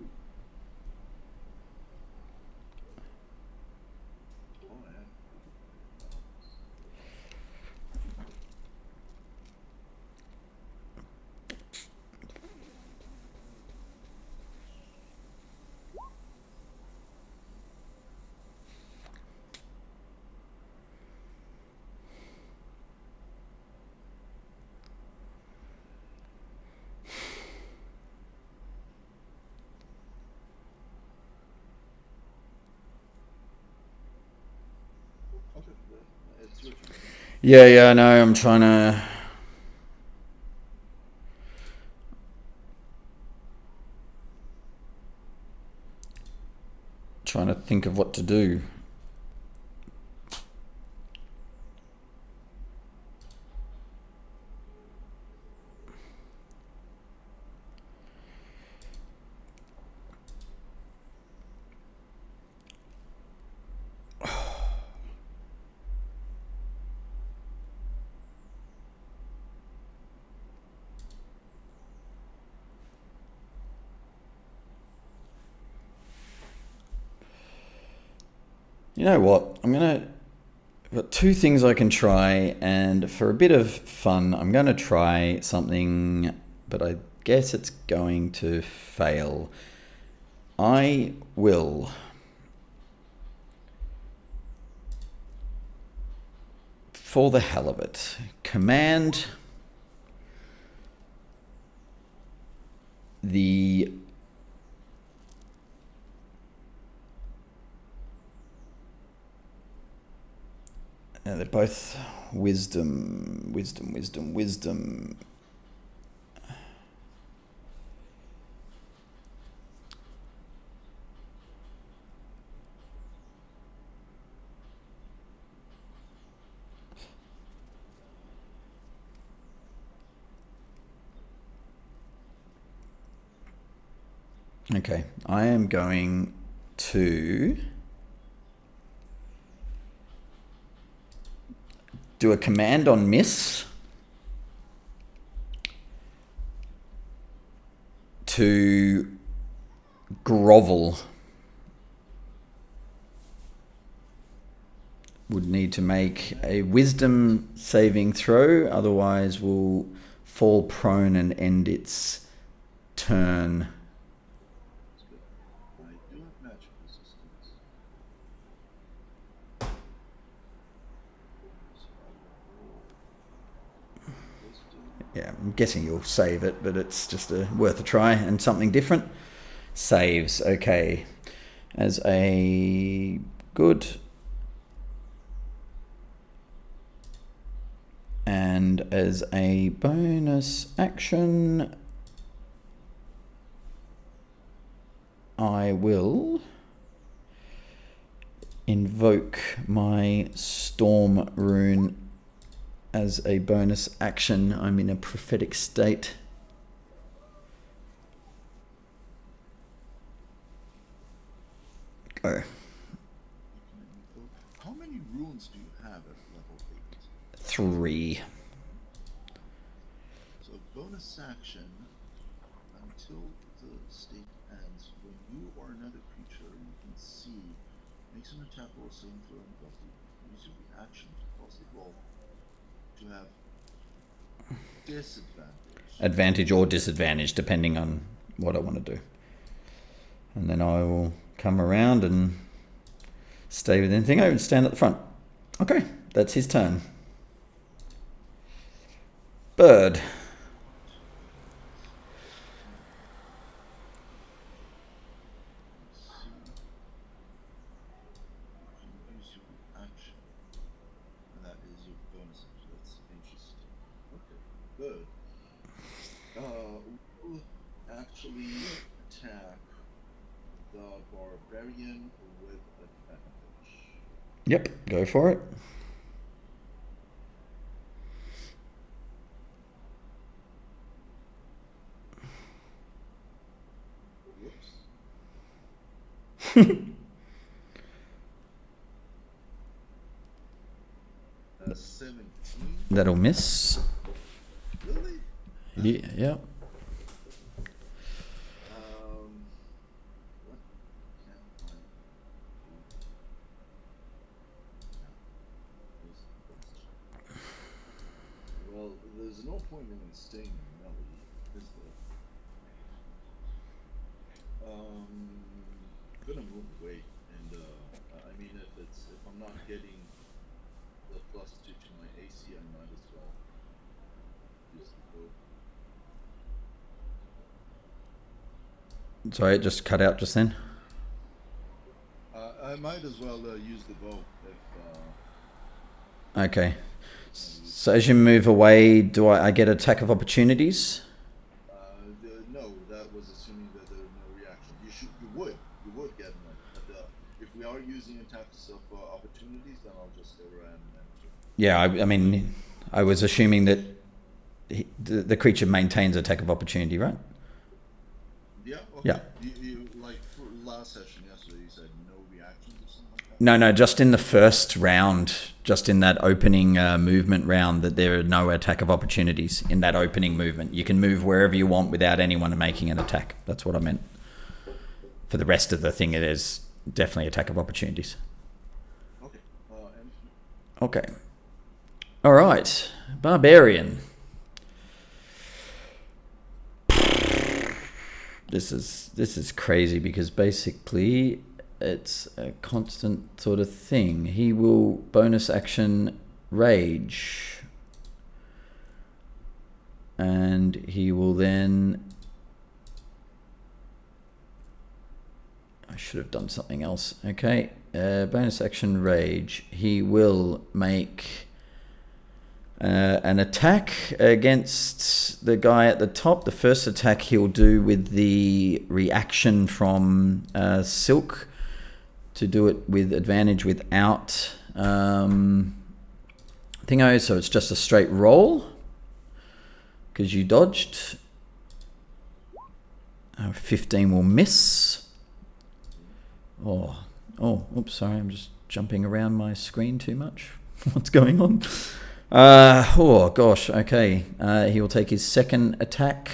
Yeah, I know. I'm trying to think of what to do. You know what? I've got two things I can try, and for a bit of fun, I'm going to try something, but I guess it's going to fail. I will for the hell of it, command the they're both wisdom. Okay, I am going to do a command on miss to grovel. Would need to make a wisdom saving throw, otherwise will fall prone and end its turn. I do have magic resistance. So I will roll wisdom. Yeah, I'm guessing you'll save it, but it's just worth a try and something different. Saves, okay. As a good and as a bonus action, I will invoke my storm rune as a bonus action. I'm in a prophetic state. Go. How many runes do you have at level 8? 3. So bonus action, until the state ends, when you or another creature you can see makes an attack or a saving throw in buffy, use your reaction to cause the roll to have disadvantage. Advantage or disadvantage, depending on what I want to do. And then I will come around and stay within thing. I would stand at the front. Okay, that's his turn. Bird. That is your bonus action. That's interesting. Okay, good. We'll actually attack the barbarian with advantage. Yep, go for it. Whoops. 17. That'll miss. Really? Yeah. What can I do? Well, there's no point in staying in Melody, is there? I'm gonna move away, and I mean, if I'm not getting the +2 to my AC, I might as well use the bow. Sorry, it just cut out just then. I might as well use the bow if. Okay. So as you move away, do I get attack of opportunities? No, that was assuming that there are no reactions. You would get none. But if we are using attacks of opportunities, then I'll just stay where I am and manage it. Yeah, I mean, I was assuming that the creature maintains attack of opportunity, right? Yeah. Okay. Yeah. You like for last session yesterday, you said no reactions or something like that. No, just in the first round, just in that opening movement round, that there are no attack of opportunities in that opening movement. You can move wherever you want without anyone making an attack. That's what I meant. For the rest of the thing, it is definitely attack of opportunities. Okay. Okay. All right. Barbarian. This is crazy because basically it's a constant sort of thing. He will bonus action rage. And he will then... I should have done something else. Okay. Bonus action rage. He will make an attack against the guy at the top. The first attack he'll do with the reaction from Sylk to do it with advantage without thingo. So it's just a straight roll because you dodged. 15 will miss. Oops, sorry, I'm just jumping around my screen too much. What's going on? Oh gosh, okay. He will take his second attack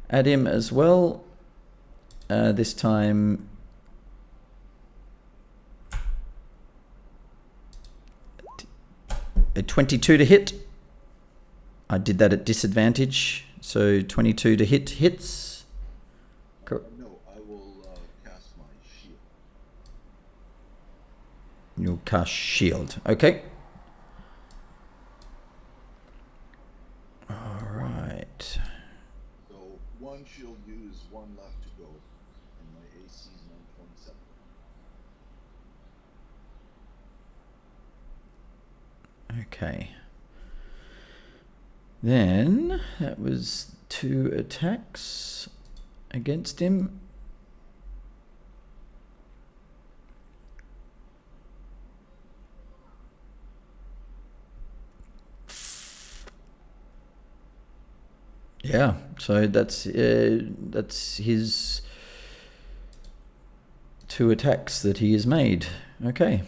at him as well. This time a 22 to hit. I did that at disadvantage, so 22 to hit hits. No, I will cast my shield. You'll cast shield. Okay. Alright. So one shield used, one left to go, and my AC is 927. Okay. Then that was 2 attacks against him. Yeah, so that's his 2 attacks that he has made. Okay.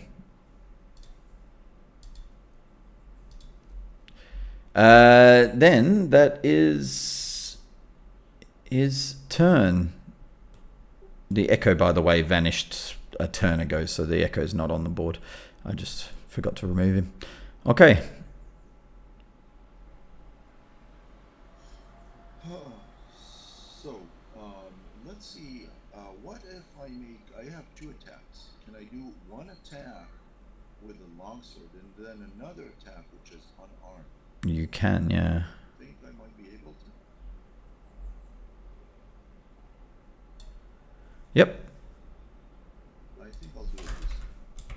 Then that is his turn. The echo, by the way, vanished a turn ago, so the echo is not on the board. I just forgot to remove him. Okay. So, let's see. What if I have 2 attacks? Can I do one attack with a longsword and then another attack which is unarmed? You can, yeah. I think I might be able to. Yep. I think I'll do it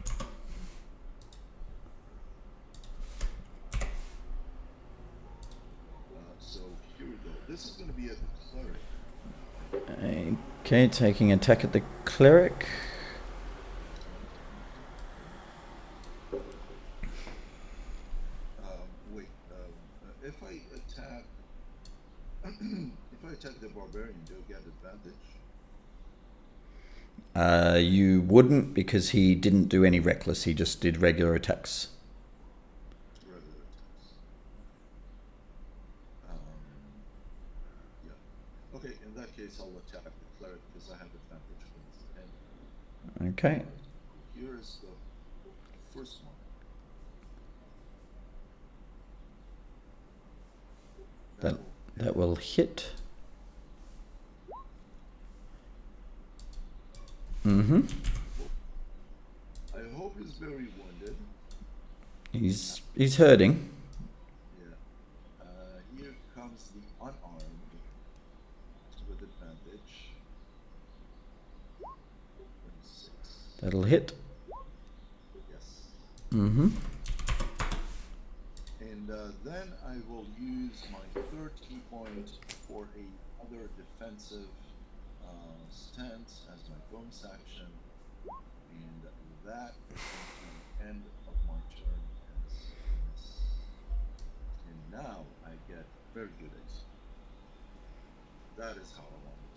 this way. So here we go. This is going to be at the cleric. Okay, taking attack at the cleric. If I attack, if I attack the barbarian, do I get advantage? You wouldn't, because he didn't do any reckless. He just did regular attacks. Regular attacks. Yeah. Okay, in that case, I'll attack the cleric because I have advantage against him. Okay. Here is the first one. That will hit. Mm-hmm. I hope he's very wounded. He's hurting. Yeah. Here comes the unarmed with advantage. 26. That'll hit. Yes. Mm-hmm. And then I will use my third key point for a other defensive stance as my bonus action, and that is going to be the end of my turn as this. And now I get very good AC. That is how I want it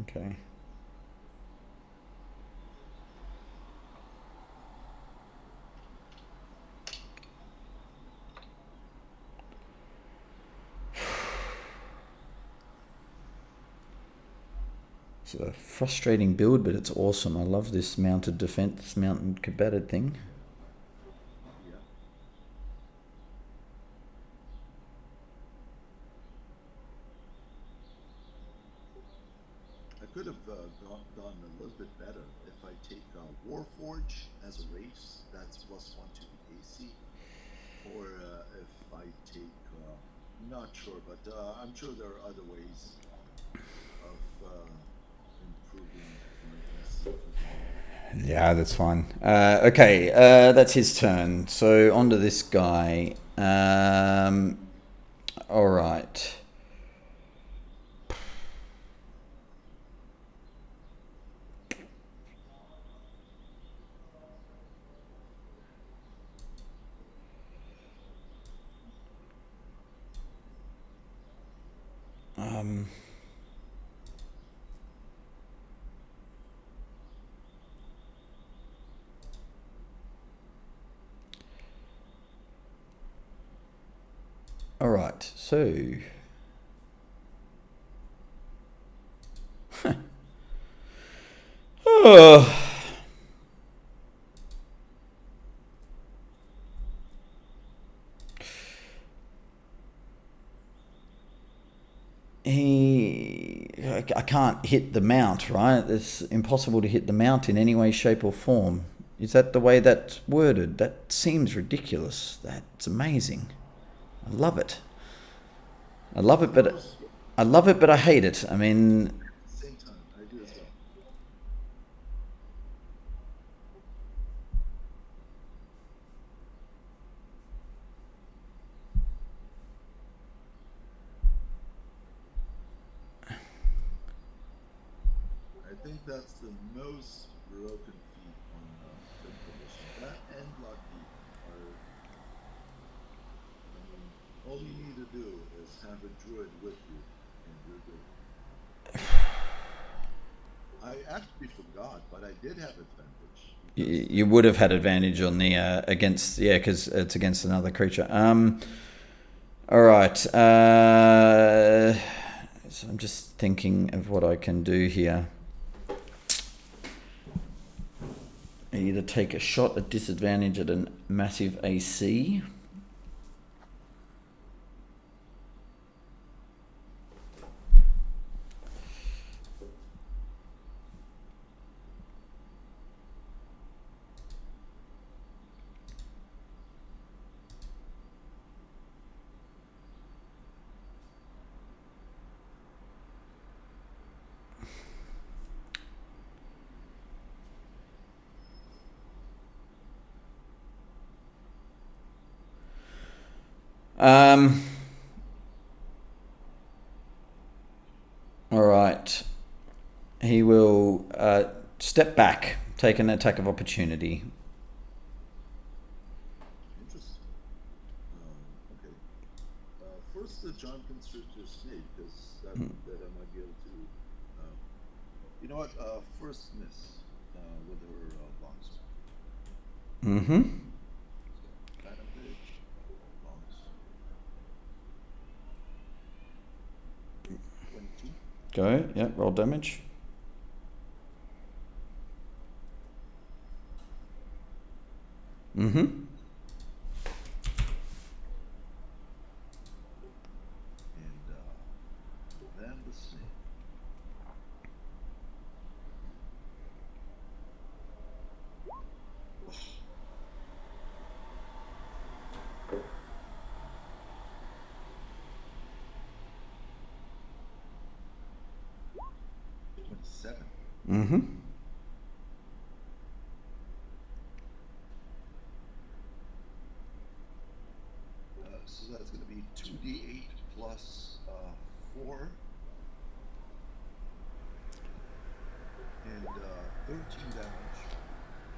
to play. Okay. It's a frustrating build, but it's awesome. I love this mounted defense, mounted combated thing. Yeah. I could have gone a little bit better if I take Warforge as a race, that's +1 to the AC, or if I take, not sure, but I'm sure there are other ways of improving my AC. Yeah, that's fine. Okay, that's his turn. So on to this guy. All right. All right, so... Oh. I can't hit the mount, right? It's impossible to hit the mount in any way, shape, or form. Is that the way that's worded? That seems ridiculous. That's amazing. I love it. I love it, but I hate it. I mean, Same time, I do as well. I think that's the most broken feat on 5th edition. That and Lucky are, I mean, all you need to do is have a druid with you, and you're good. I actually forgot, but I did have advantage. you would have had advantage on the against, yeah, because it's against another creature. All right. So I'm just thinking of what I can do here. I either take a shot at disadvantage at a massive AC. All right. He will step back, take an attack of opportunity. Interesting. Okay. First, the giant constrictor snake, because that I might be able to. You know what? First miss with her longsword. Mm-hmm. Advantage, longsword. 22. Go. Yeah. Roll damage. Mm-hmm. And then the snake. Oh. 27. Mm-hmm. 13 damage.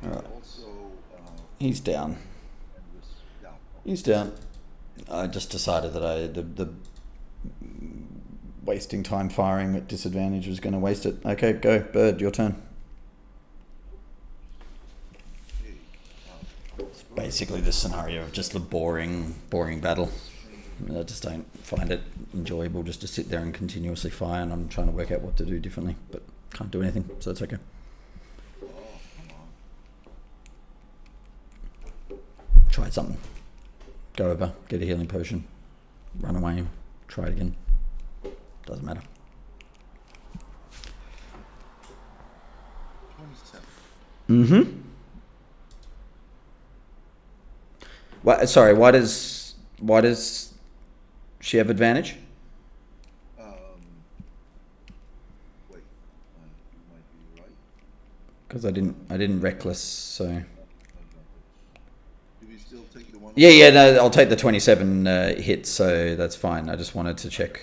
All right. Also, He's down. and down. He's down. I just decided that the wasting time firing at disadvantage was going to waste it. Okay, go. Bird, your turn. Okay. It's basically the scenario of just a boring battle. I just don't find it enjoyable just to sit there and continuously fire, and I'm trying to work out what to do differently, but can't do anything, so it's okay. Oh, come on. Try something. Go over, get a healing potion, run away, try it again. Doesn't matter. 27. Sorry, why does she have advantage? Wait, you might be right. Because I didn't reckless, so. Do we still take the one? Yeah, no, I'll take the 27 hit, so that's fine. I just wanted to check.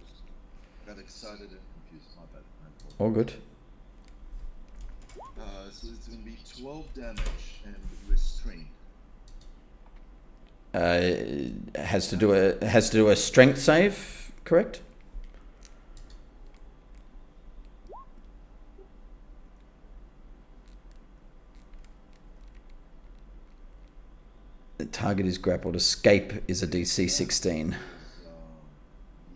Just got excited and confused. My bad. All good. So it's going to be 12 damage and restrained. Has to do a strength save, correct? The target is grappled. Escape is a DC 16.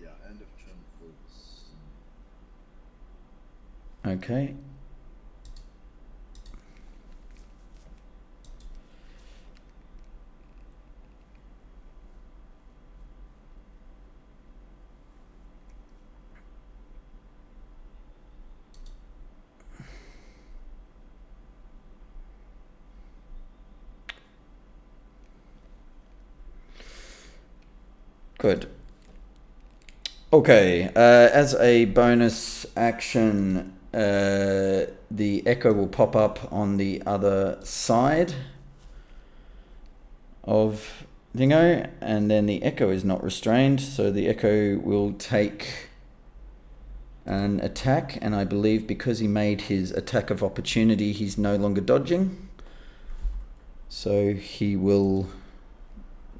Yeah, end of turn first. Okay. Good. Okay, as a bonus action, the echo will pop up on the other side of Dingo, and then the echo is not restrained, so the echo will take an attack, and I believe because he made his attack of opportunity, he's no longer dodging. So he will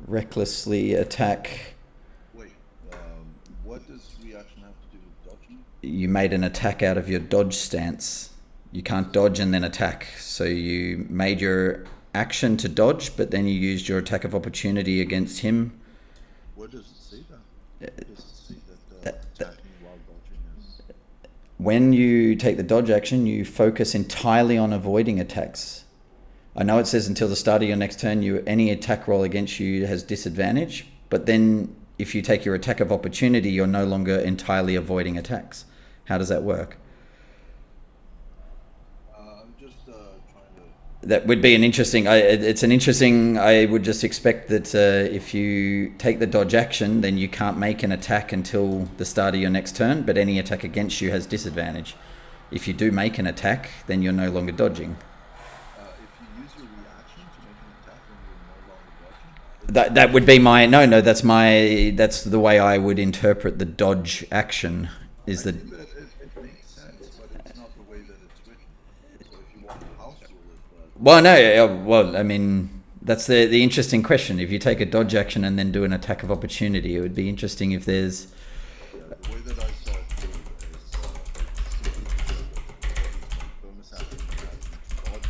recklessly attack. Wait, what does reaction have to do with dodging? You made an attack out of your dodge stance. You can't dodge and then attack. So you made your action to dodge, but then you used your attack of opportunity against him. Where does it say that? Does it say that attacking while dodging is... When you take the dodge action, you focus entirely on avoiding attacks. I know it says until the start of your next turn, any attack roll against you has disadvantage, but then if you take your attack of opportunity, you're no longer entirely avoiding attacks. How does that work? I'm just trying to... That would be an interesting... I would just expect that if you take the dodge action, then you can't make an attack until the start of your next turn, but any attack against you has disadvantage. If you do make an attack, then you're no longer dodging. If you use your reaction to make an attack, then you're no longer dodging? That would be my... No, that's the way I would interpret the dodge action, is that... It makes sense, but it's not the way that it's written. So if you want to house rule it... Well, no, well, I mean, that's the interesting question. If you take a dodge action and then do an attack of opportunity, it would be interesting if there's... The way that I saw it through is bonus action to dodge,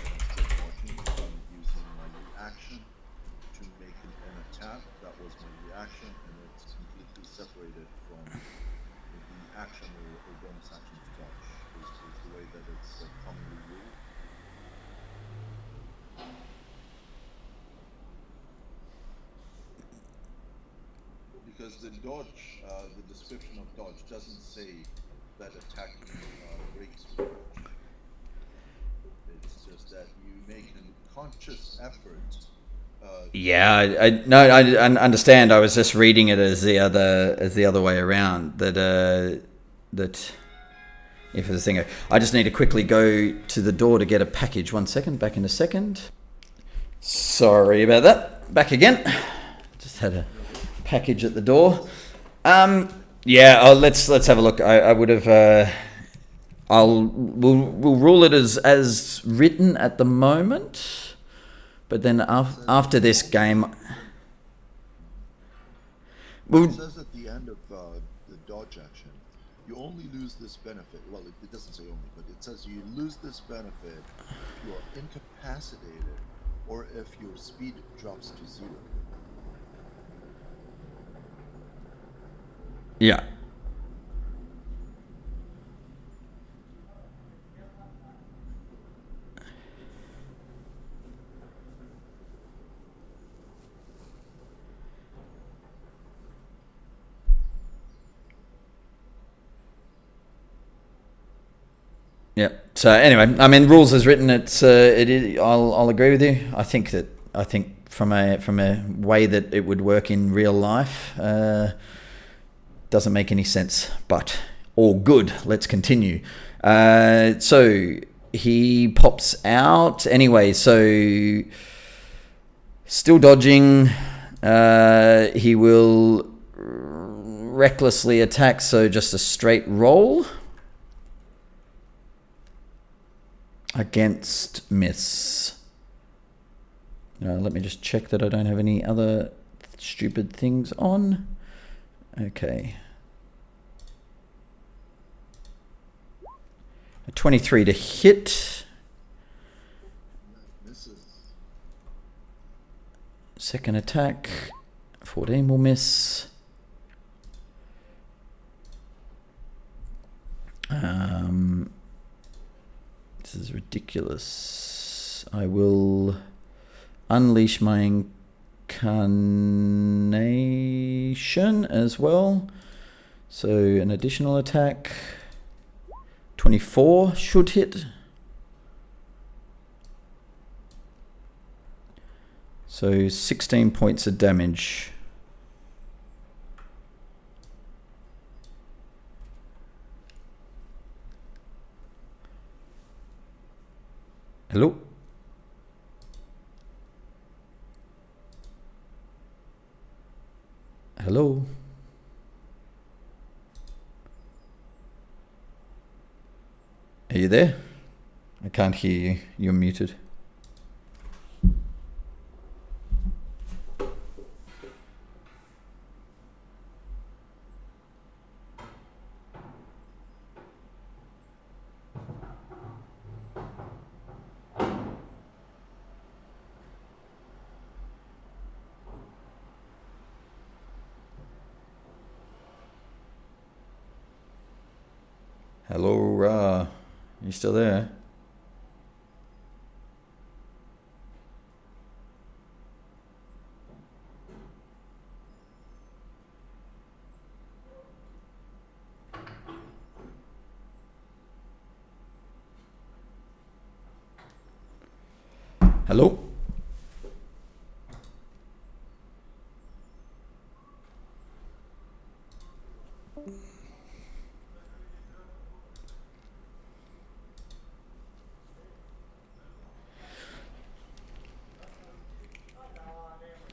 instead of dodging, I'm using my reaction to make an attack. That was my reaction, and it's completely separated from the action or bonus action to dodge. Is the way that it's commonly ruled. Because the dodge, the description of dodge doesn't say that attacking breaks with dodge. It's just that you make a conscious effort. Yeah, I understand. I was just reading it as the other way around. That if it's a thing, I just need to quickly go to the door to get a package. 1 second, back in a second. Sorry about that. Back again. Just had a package at the door. Yeah. Let's have a look. I would have we'll rule it as written at the moment, but then after this game, It says at the end of the dodge action, you only lose this benefit. Well, it doesn't say only, but it says you lose this benefit if you are incapacitated or if your speed drops to 0. Yeah. Yeah. So anyway, I mean, rules as written, it is. I'll agree with you. I think from a way that it would work in real life, doesn't make any sense. But all good. Let's continue. So he pops out anyway. So still dodging. He will recklessly attack. So just a straight roll. Against miss. Let me just check that I don't have any other stupid things on. Okay. A 23 to hit. Misses. Second attack. 14 will miss. This is ridiculous. I will unleash my incarnation as well. So an additional attack. 24 should hit. So 16 points of damage. Hello? Hello? Are you there? I can't hear you. You're muted. Hello, Ra. You still there? Hello?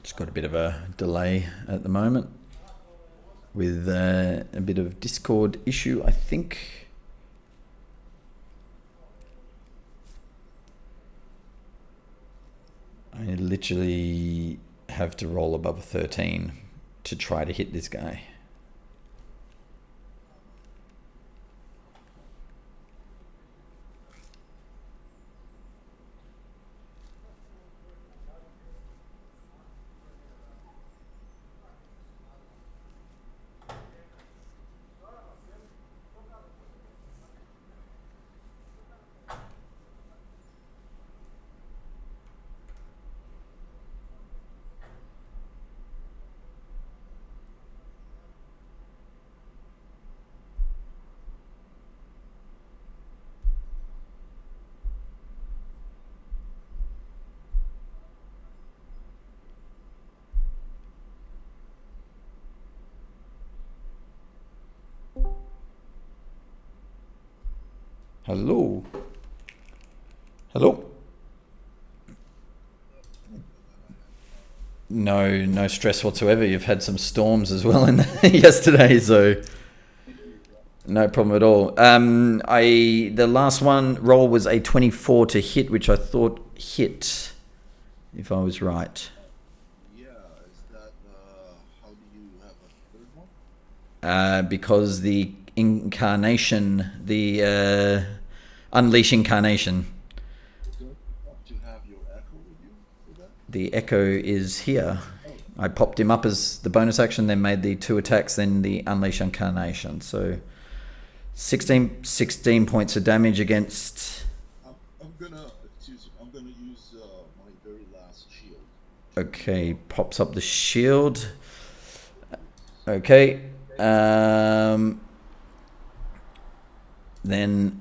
Just got a bit of a delay at the moment with a bit of Discord issue, I think. I literally have to roll above a 13 to try to hit this guy. Hello? Hello? No stress whatsoever. You've had some storms as well in yesterday, so No problem at all. The last one roll was a 24 to hit, which I thought hit, if I was right. Yeah, is that, how do you have a third one? Because the incarnation, the unleash incarnation, Don't you have to have your echo with you for that? the echo is here. Oh, I popped him up as the bonus action, then made the 2 attacks, then the unleash incarnation. So 16 points of damage against. I'm gonna, excuse me, I'm gonna use my very last shield. Okay, pops up the shield. Okay. Then,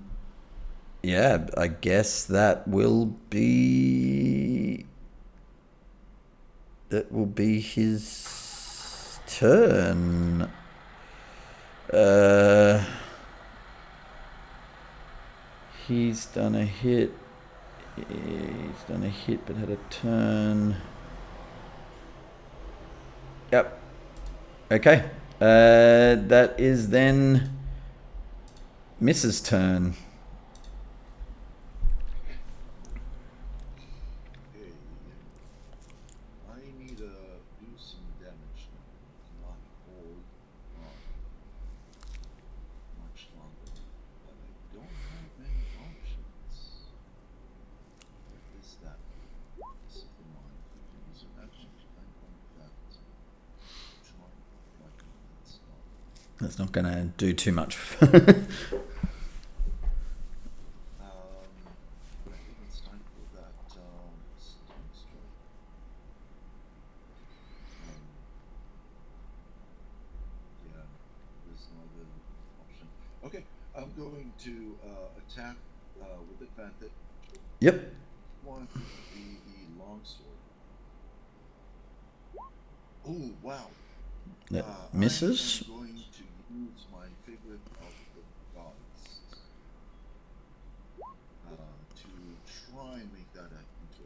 yeah, I guess that will be his turn. He's done a hit. But had a turn. Yep. Okay. That is then Mrs. turn. Okay. I need to do some damage now. I cannot hold on much longer. But I don't have many options. What is that? Simple mind. You can use an action to find one effect. Try. Like, that's not. That's not going to do too much. I think it's time for that stunning strike. Yeah, there's no other option. Okay, I'm going to attack with advantage. Yep. One to be the longsword. Oh wow! That misses. I'm going to use my favorite of the gods to try and make that into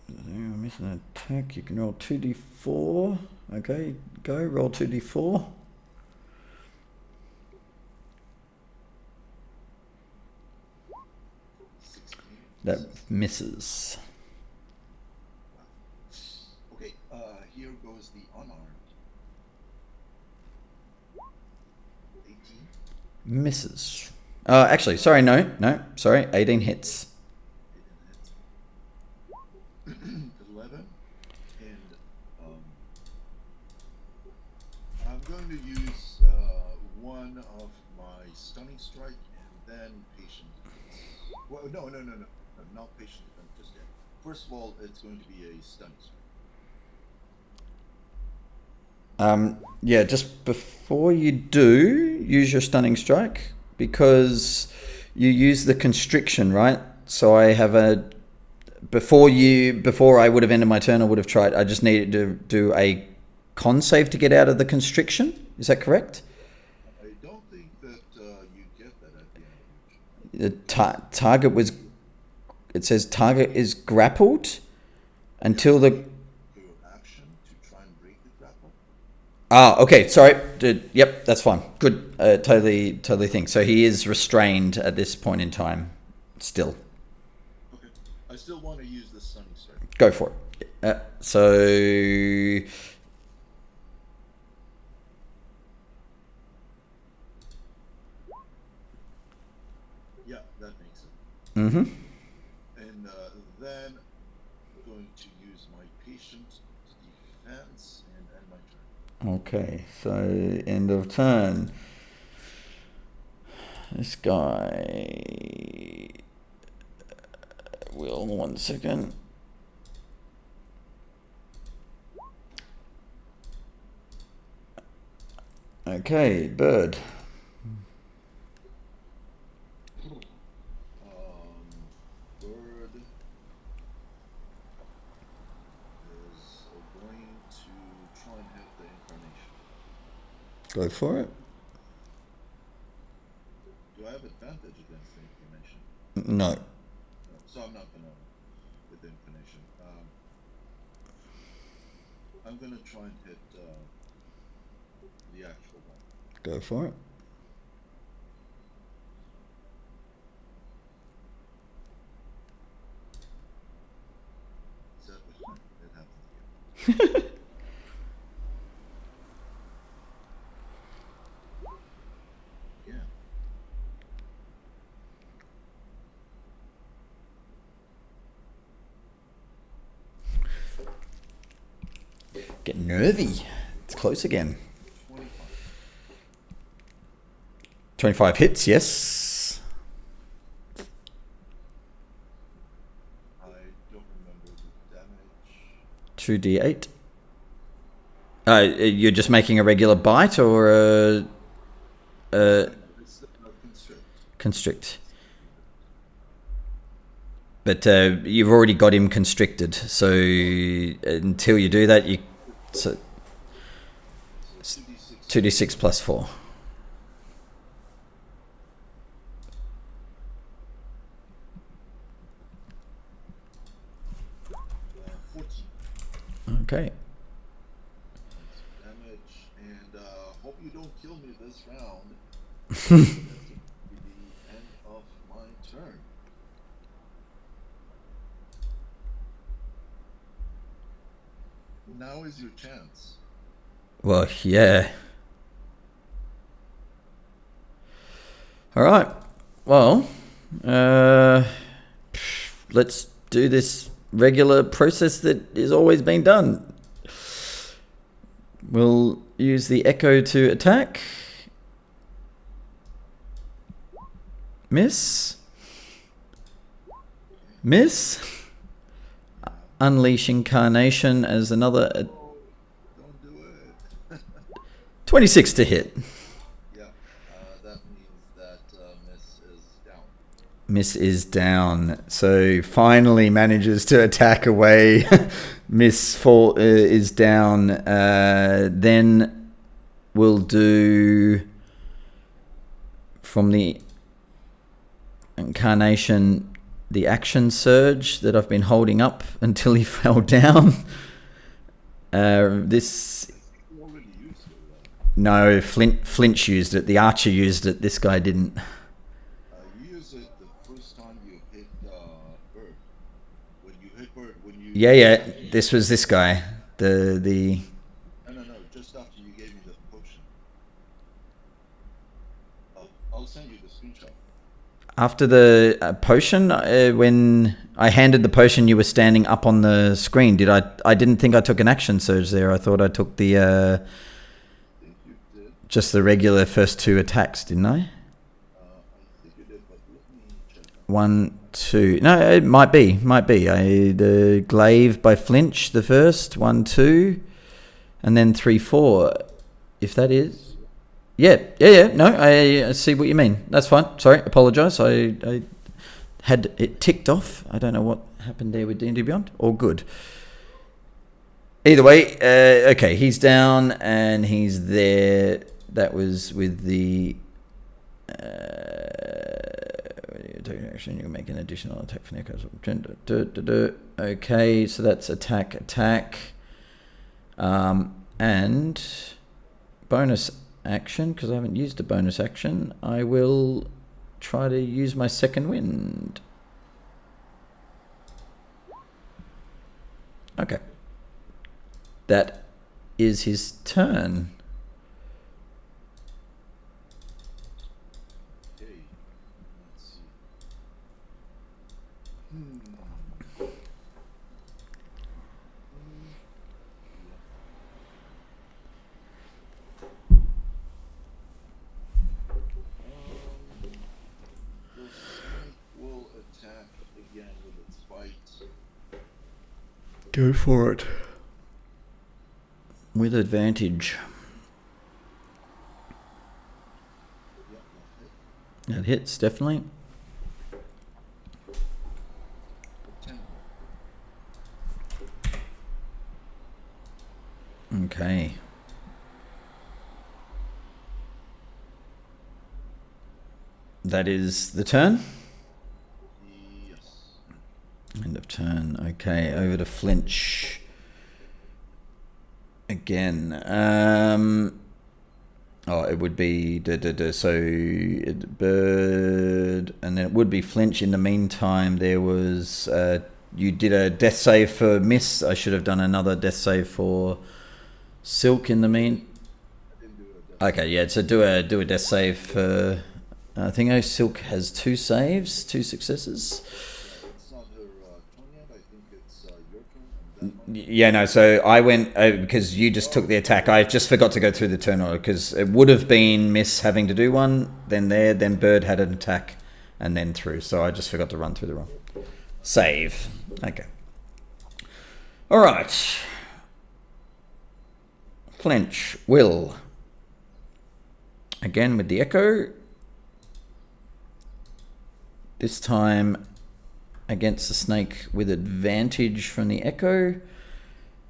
a hit. I'm missing an attack. You can roll 2d4. Okay, go roll 2d4. That misses. Wow. Okay, here goes the unarmed. 18. Misses. Actually, sorry, no. Sorry, 18 hits. 11, and I'm going to use one of my stunning strike and then patient defense. Well, no, not patient defense just yet. First of all, it's going to be a stunning strike. Yeah, just before you do, use your stunning strike, because you use the constriction, right? So I have a before I would have ended my turn, I just needed to do a con save to get out of the constriction. Is that correct? I don't think that you get that at the end of your The turn. target was. It says target is grappled until the. Your action to try and break the grapple. Okay. Sorry. Yep, that's fine. Good. Totally think. So he is restrained at this point in time. Still. Okay. I still want to use the stunning strike. Go for it. So. Yeah, that makes it. Mm-hmm. And then I'm going to use my patient defense and end my turn. Okay. So end of turn. This guy. Will, 1 second. Okay, bird. Bird is going to try and hit the incarnation. Go for it. Do I have advantage against the incarnation? No. No, so I'm not gonna with the incarnation. I'm gonna try and hit the actual Go for it. It happens. Yeah. Get nervy. It's close again. 25 hits, yes. I don't remember the damage. 2d8. You're just making a regular bite or a It's constrict? But you've already got him constricted, so until you do that, so 2d6 plus 4. Okay. Damage, and hope you don't kill me this round. That's the end of my turn. Now is your chance. Well, yeah. All right. Well, let's do this regular process that is always been done. We'll use the echo to attack. Miss. Unleash Incarnation as another. Don't do it. 26 to hit. Yeah, that means that Miss is down. Miss is down. So finally manages to attack away. Miss is down. Then we'll do from the Incarnation the action surge that I've been holding up until he fell down. This. You already used it, No, Flinch used it. The archer used it. This guy didn't. you used it the first time you hit Bird. When you hit Bird, when you... Yeah. This was this guy. The. No. Just after you gave me the potion. I'll send you the screenshot. After the potion, when I handed the potion, you were standing up on the screen. I didn't think I took an action surge there. I thought I took the I think you did. just the regular first 2 attacks, didn't I? I think you did, but let me check. 1, 2. No, it might be. The glaive by Flinch, the first 1, 2, and then 3, 4. If that is. Yeah. No, I see what you mean. That's fine. Sorry, apologise. I had it ticked off. I don't know what happened there with D&D Beyond. All good. Either way, okay, he's down and he's there. That was with the action. You can make an additional attack for Nicholas. Okay, so that's attack. And bonus action, because I haven't used a bonus action, I will try to use my second wind. Okay. That is his turn. Okay, let's see. The snake will attack again with its bite. Go for it. With advantage. Yep, That hits, definitely. 10. Okay. That is the turn. Yes. End of turn. Okay, over to Flinch. Again. Oh, it would be so bird, and then it would be flinch. In the meantime, there was you did a death save for miss. I should have done another death save for Sylk in the mean. I didn't do a death Okay, yeah. So do a death save for. I think Sylk has 2 saves, 2 successes. Yeah, it's not her turn yet. I think it's your turn and then mine. Yeah, no. So I went because you just took the attack. I just forgot to go through the turn order because it would have been miss having to do one. Then bird had an attack, and then through. So I just forgot to run through the roll. Save. Okay. All right. Flinch. Will. Again with the echo. This time against the snake with advantage from the echo.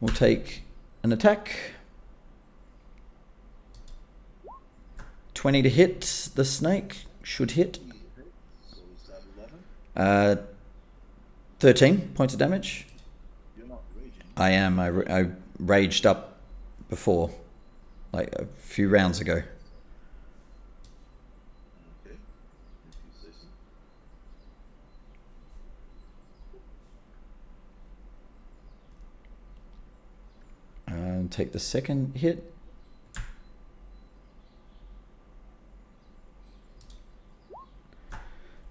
We'll take an attack. 20 to hit the snake. Should hit. So is that 11? 13 points of damage. You're not raging. I am. I raged up before, like a few rounds ago. Okay. If you say so. Take the second hit.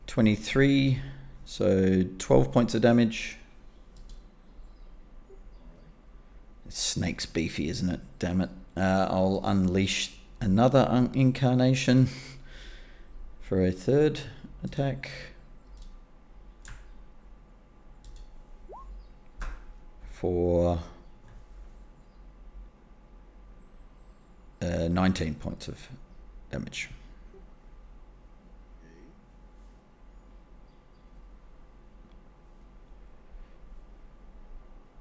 $23, so 12 points of damage. Snake's beefy, isn't it? Damn it. I'll unleash another incarnation for a third attack. For 19 points of damage.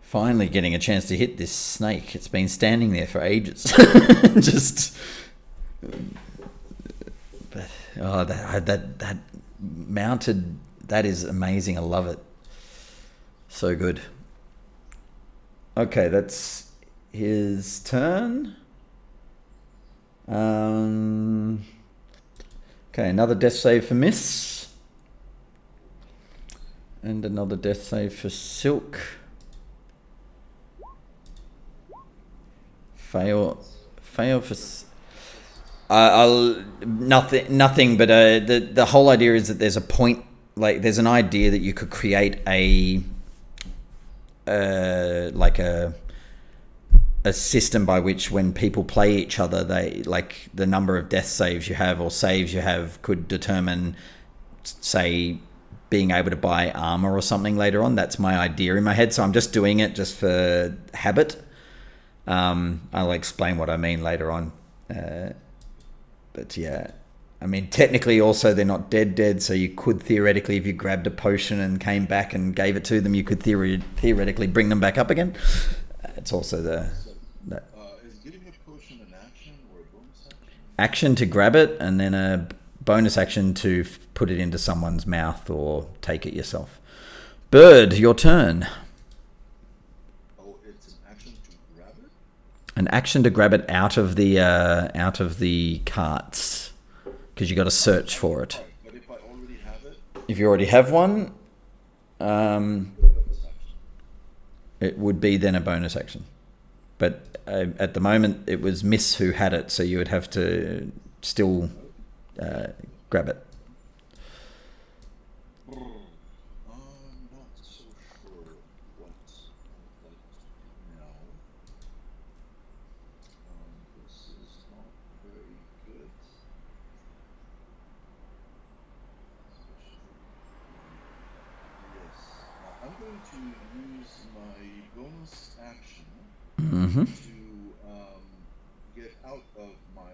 Finally getting a chance to hit this snake. It's been standing there for ages. Just... But, oh, that mounted... That is amazing. I love it. So good. Okay, that's his turn. Okay, another death save for miss. And another death save for Sylk. Fail for... I'll nothing. But the whole idea is that there's a point, like there's an idea that you could create a like a system by which when people play each other, they like the number of death saves you have or saves you have could determine, say, being able to buy armor or something later on. That's my idea in my head, so I'm just doing it just for habit. I'll explain what I mean later on. But yeah, I mean, technically also they're not dead, so you could theoretically, if you grabbed a potion and came back and gave it to them, you could theoretically bring them back up again. It's also Is getting a potion an action or a bonus action? Action to grab it, and then a bonus action to put it into someone's mouth or take it yourself. Bird, your turn. Oh, it's an action to grab it? An action to grab it out of the carts, because you got to search for it. But if I already have it, If you already have one, bonus action. it would be then a bonus action. But at the moment, it was Miss who had it, so you would have to still grab it. I'm not so sure what I'd like to do now. This is not very good. Yes. I'm going to use my bonus action Mm-hmm. to get out of my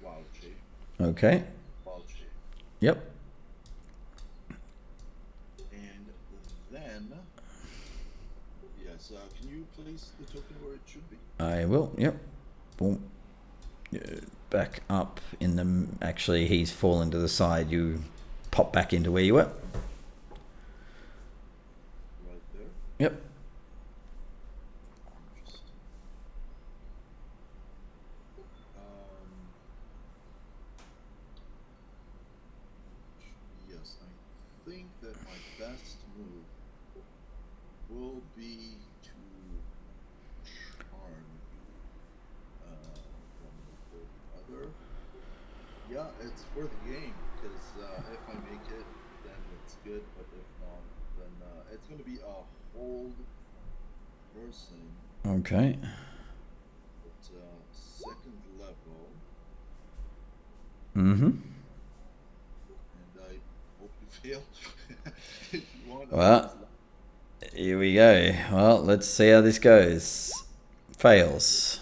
wild shape. Okay. Wild shape. Yep. And then, yes, can you place the token where it should be? I will. Yep. Boom. Back up in the... Actually, he's fallen to the side. You pop back into where you were. Right there. Yep. Interesting. think that my best move will be to charm one or the other. Yeah, it's for the game because if I make it, then it's good. But if not, then it's gonna be a hold person Okay. at second level, Mm-hmm. and I hope you fail. If you want, Well, here we go. Well, let's see how this goes. Fails.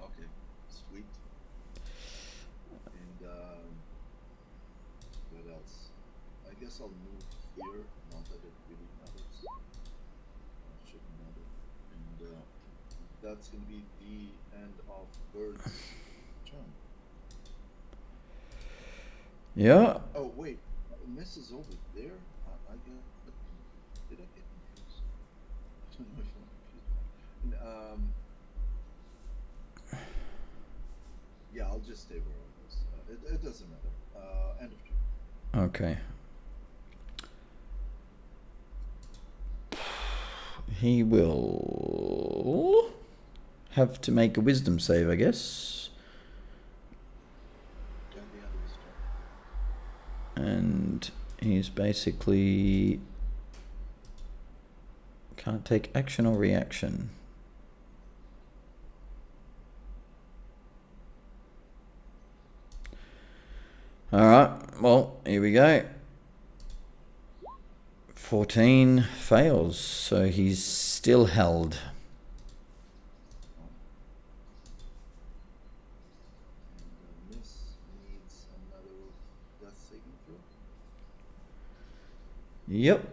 okay, sweet. And what else? I guess I'll move here. Not that it really matters. Shouldn't matter. And that's gonna be the end of Bird's turn. Yeah. Oh wait, Miss is over there. I get. Did I get confused? I don't know if I'm confused. And, yeah, I'll just stay where I was. It doesn't matter. End of turn. Okay. He will have to make a wisdom save, I guess. At the end of his turn. And he's basically can't take action or reaction. Alright, well, here we go. 14 fails, so he's still held. And Miss needs another death saving throw. Yep.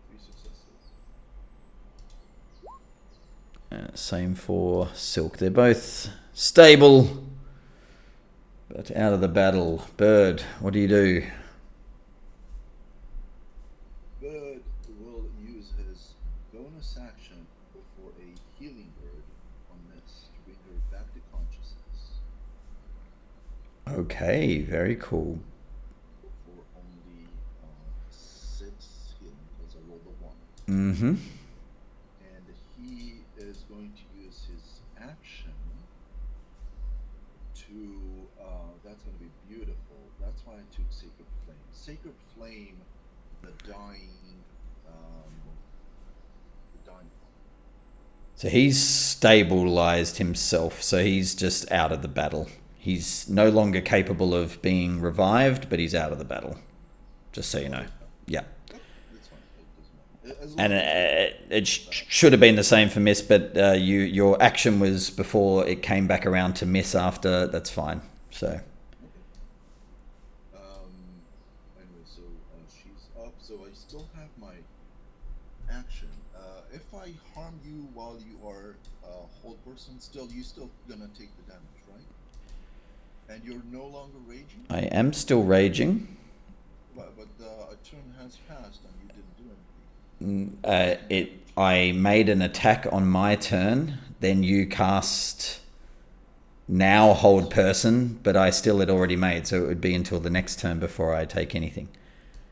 3 successes. Same for Sylk. They're both stable, but out of the battle. Bird, what do you do? Bird will use his bonus action for a healing word on Miss to bring her back to consciousness Okay, very cool. for only 6 healing because I rolled a 1. Mm-hmm. And he is going to use his action to that's going to be beautiful. That's why I took Sacred Flame. Sacred Flame, the dying one. So he's stabilized himself, so he's just out of the battle. He's no longer capable of being revived, but he's out of the battle. Just so you know. Yeah. That's fine. It doesn't matter. As long And as it should have been the same for Miss, but your action was before it came back around to Miss after. That's fine. So okay. Anyway, so she's up. So I still have my action. If I harm you while you are hold person, you still gonna take the damage, right? And you're no longer raging. I am still raging. But a turn has passed and you didn't do anything. I made an attack on my turn. Then you cast now hold person, but I still had already made, so it would be until the next turn before I take anything.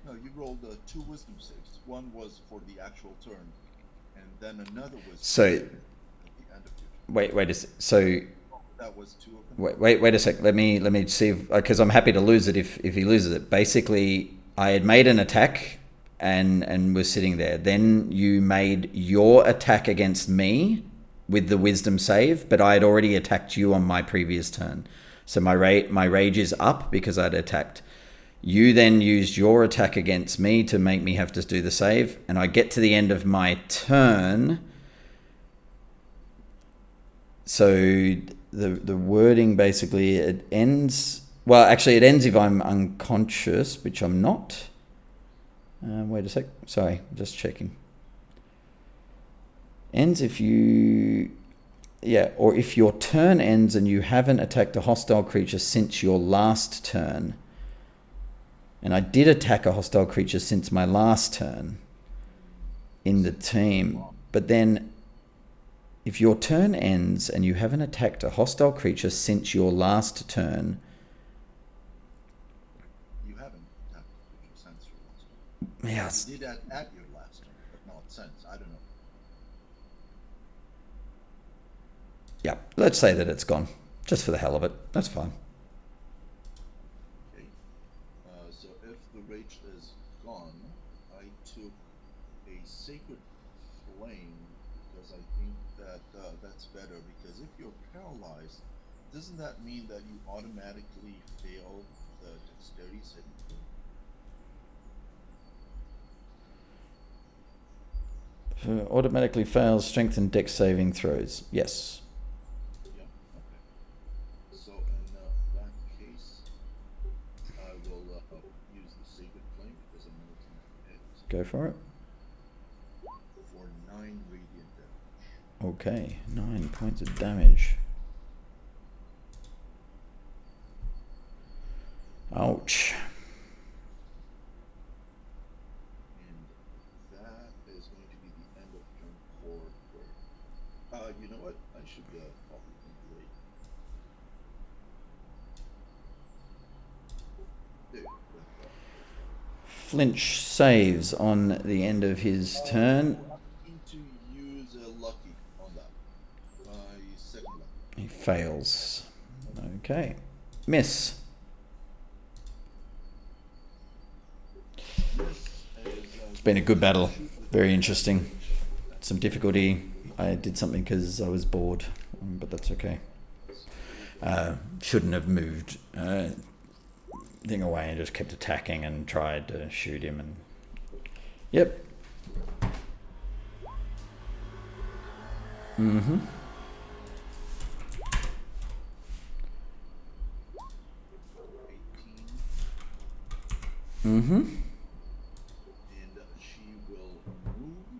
No, you rolled 2 wisdom saves. One was for the actual turn, and then another was So at the end of your turn. wait a sec. So That was 2 of them. wait a sec. Let me see if, because I'm happy to lose it if he loses it. Basically, I had made an attack and was sitting there. Then you made your attack against me with the wisdom save, but I had already attacked you on my previous turn. So my rage is up because I'd attacked. You then used your attack against me to make me have to do the save, and I get to the end of my turn. So the wording basically, it ends... Well, actually, it ends if I'm unconscious, which I'm not. Wait a sec. Sorry, just checking. Ends if you... Yeah, or if your turn ends and you haven't attacked a hostile creature since your last turn. And I did attack a hostile creature since my last turn in the team. But then If your turn ends and you haven't attacked a hostile creature since your last turn, You haven't attacked a creature since your last turn. yes, You did that at your last turn, but not since. I don't know. yeah, let's say that it's gone, just for the hell of it. That's fine. Okay. So if the rage is gone, I took a sacred flame because I think that that's better. Because if you're paralyzed, doesn't that mean that you automatically fail the dexterity saving throw? Automatically fails strength and dex saving throws. Yes. Yeah. Okay. So in that case, I will use the sacred flame because I know it's not hit Go for it. for 9 radiant damage. Okay, 9 points of damage. Ouch. And that is going to be the end of turn 4. Where, you know what? I should probably think late. There, Flinch saves on the end of his turn. I'm going to use a lucky on that. My second lucky. He fails. Okay. Miss. It's been a good battle. Very interesting. Some difficulty. I did something because I was bored, but that's okay. Shouldn't have moved thing away and just kept attacking and tried to shoot him. And yep. Mm-hmm. 18. Mm-hmm. And she will move.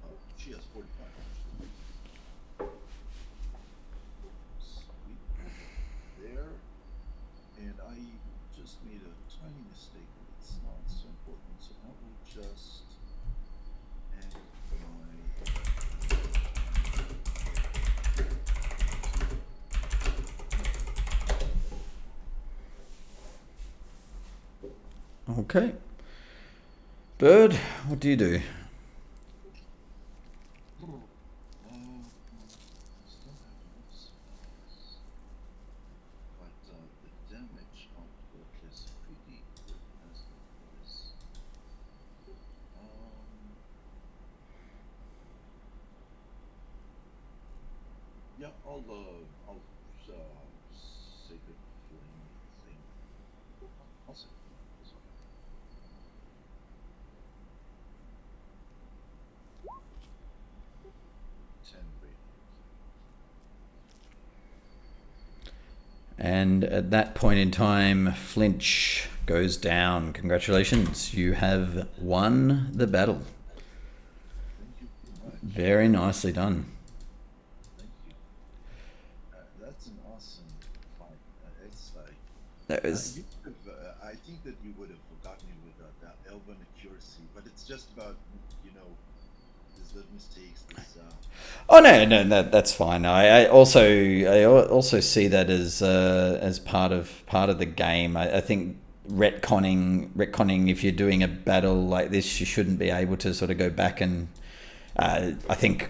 Oh, she has 45. Sweet. There. And I just made a tiny mistake, but it's not so important. So I will just add Okay. Bird, what do you do? still have enough spells. But the damage output is pretty good as it is. Yeah, I'll sacred flame thing. I'll say this one. 10 radiant. And at that point in time, Flinch goes down. Congratulations, you have won the battle. Thank you very much. Very nicely done. Thank you. That's an awesome fight. It's like That was you could have, I think that you would have forgotten me with that elven accuracy, but it's just about these little mistakes. Oh no, that's fine. I also see that as part of the game. I think retconning if you're doing a battle like this, you shouldn't be able to sort of go back and I think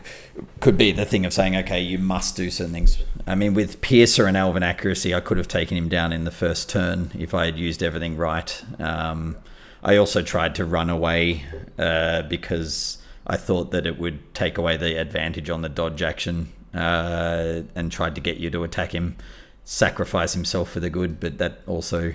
could be the thing of saying, okay, you must do certain things. I mean, with Piercer and Elven accuracy, I could have taken him down in the first turn if I had used everything right. I also tried to run away because I thought that it would take away the advantage on the dodge action and tried to get you to attack him, sacrifice himself for the good, but that also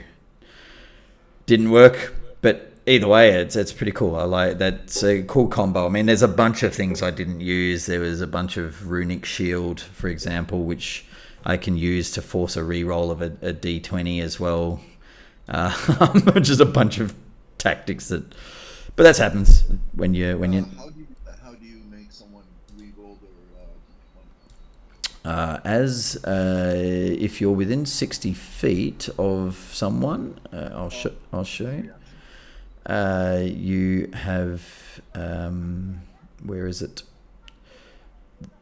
didn't work. But either way, it's pretty cool. I like that's a cool combo. I mean, there's a bunch of things I didn't use. There was a bunch of runic shield, for example, which I can use to force a reroll of a d20 as well, which is a bunch of tactics that. But that happens when you. How do you make someone reroll their if you're within 60 feet of someone, I'll show you. You have where is it?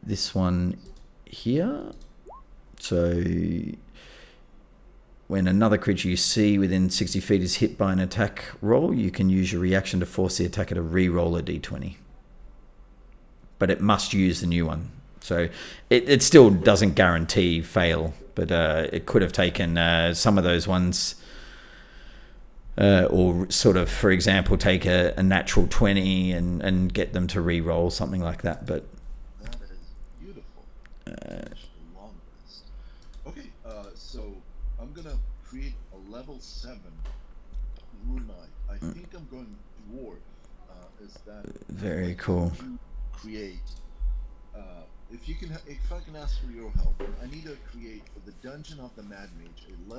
This one here. So when another creature you see within 60 feet is hit by an attack roll, you can use your reaction to force the attacker to re-roll a d20. But it must use the new one. So it still doesn't guarantee fail, but it could have taken some of those ones, or sort of, for example, take a natural 20 and get them to re-roll, something like that. But that is beautiful. Long rest. Okay, so I'm gonna create a level 7 Rune Knight. I think I'm going dwarf. Is that very cool. You create? If I can ask for your help, I need to create for the Dungeon of the Mad Mage a level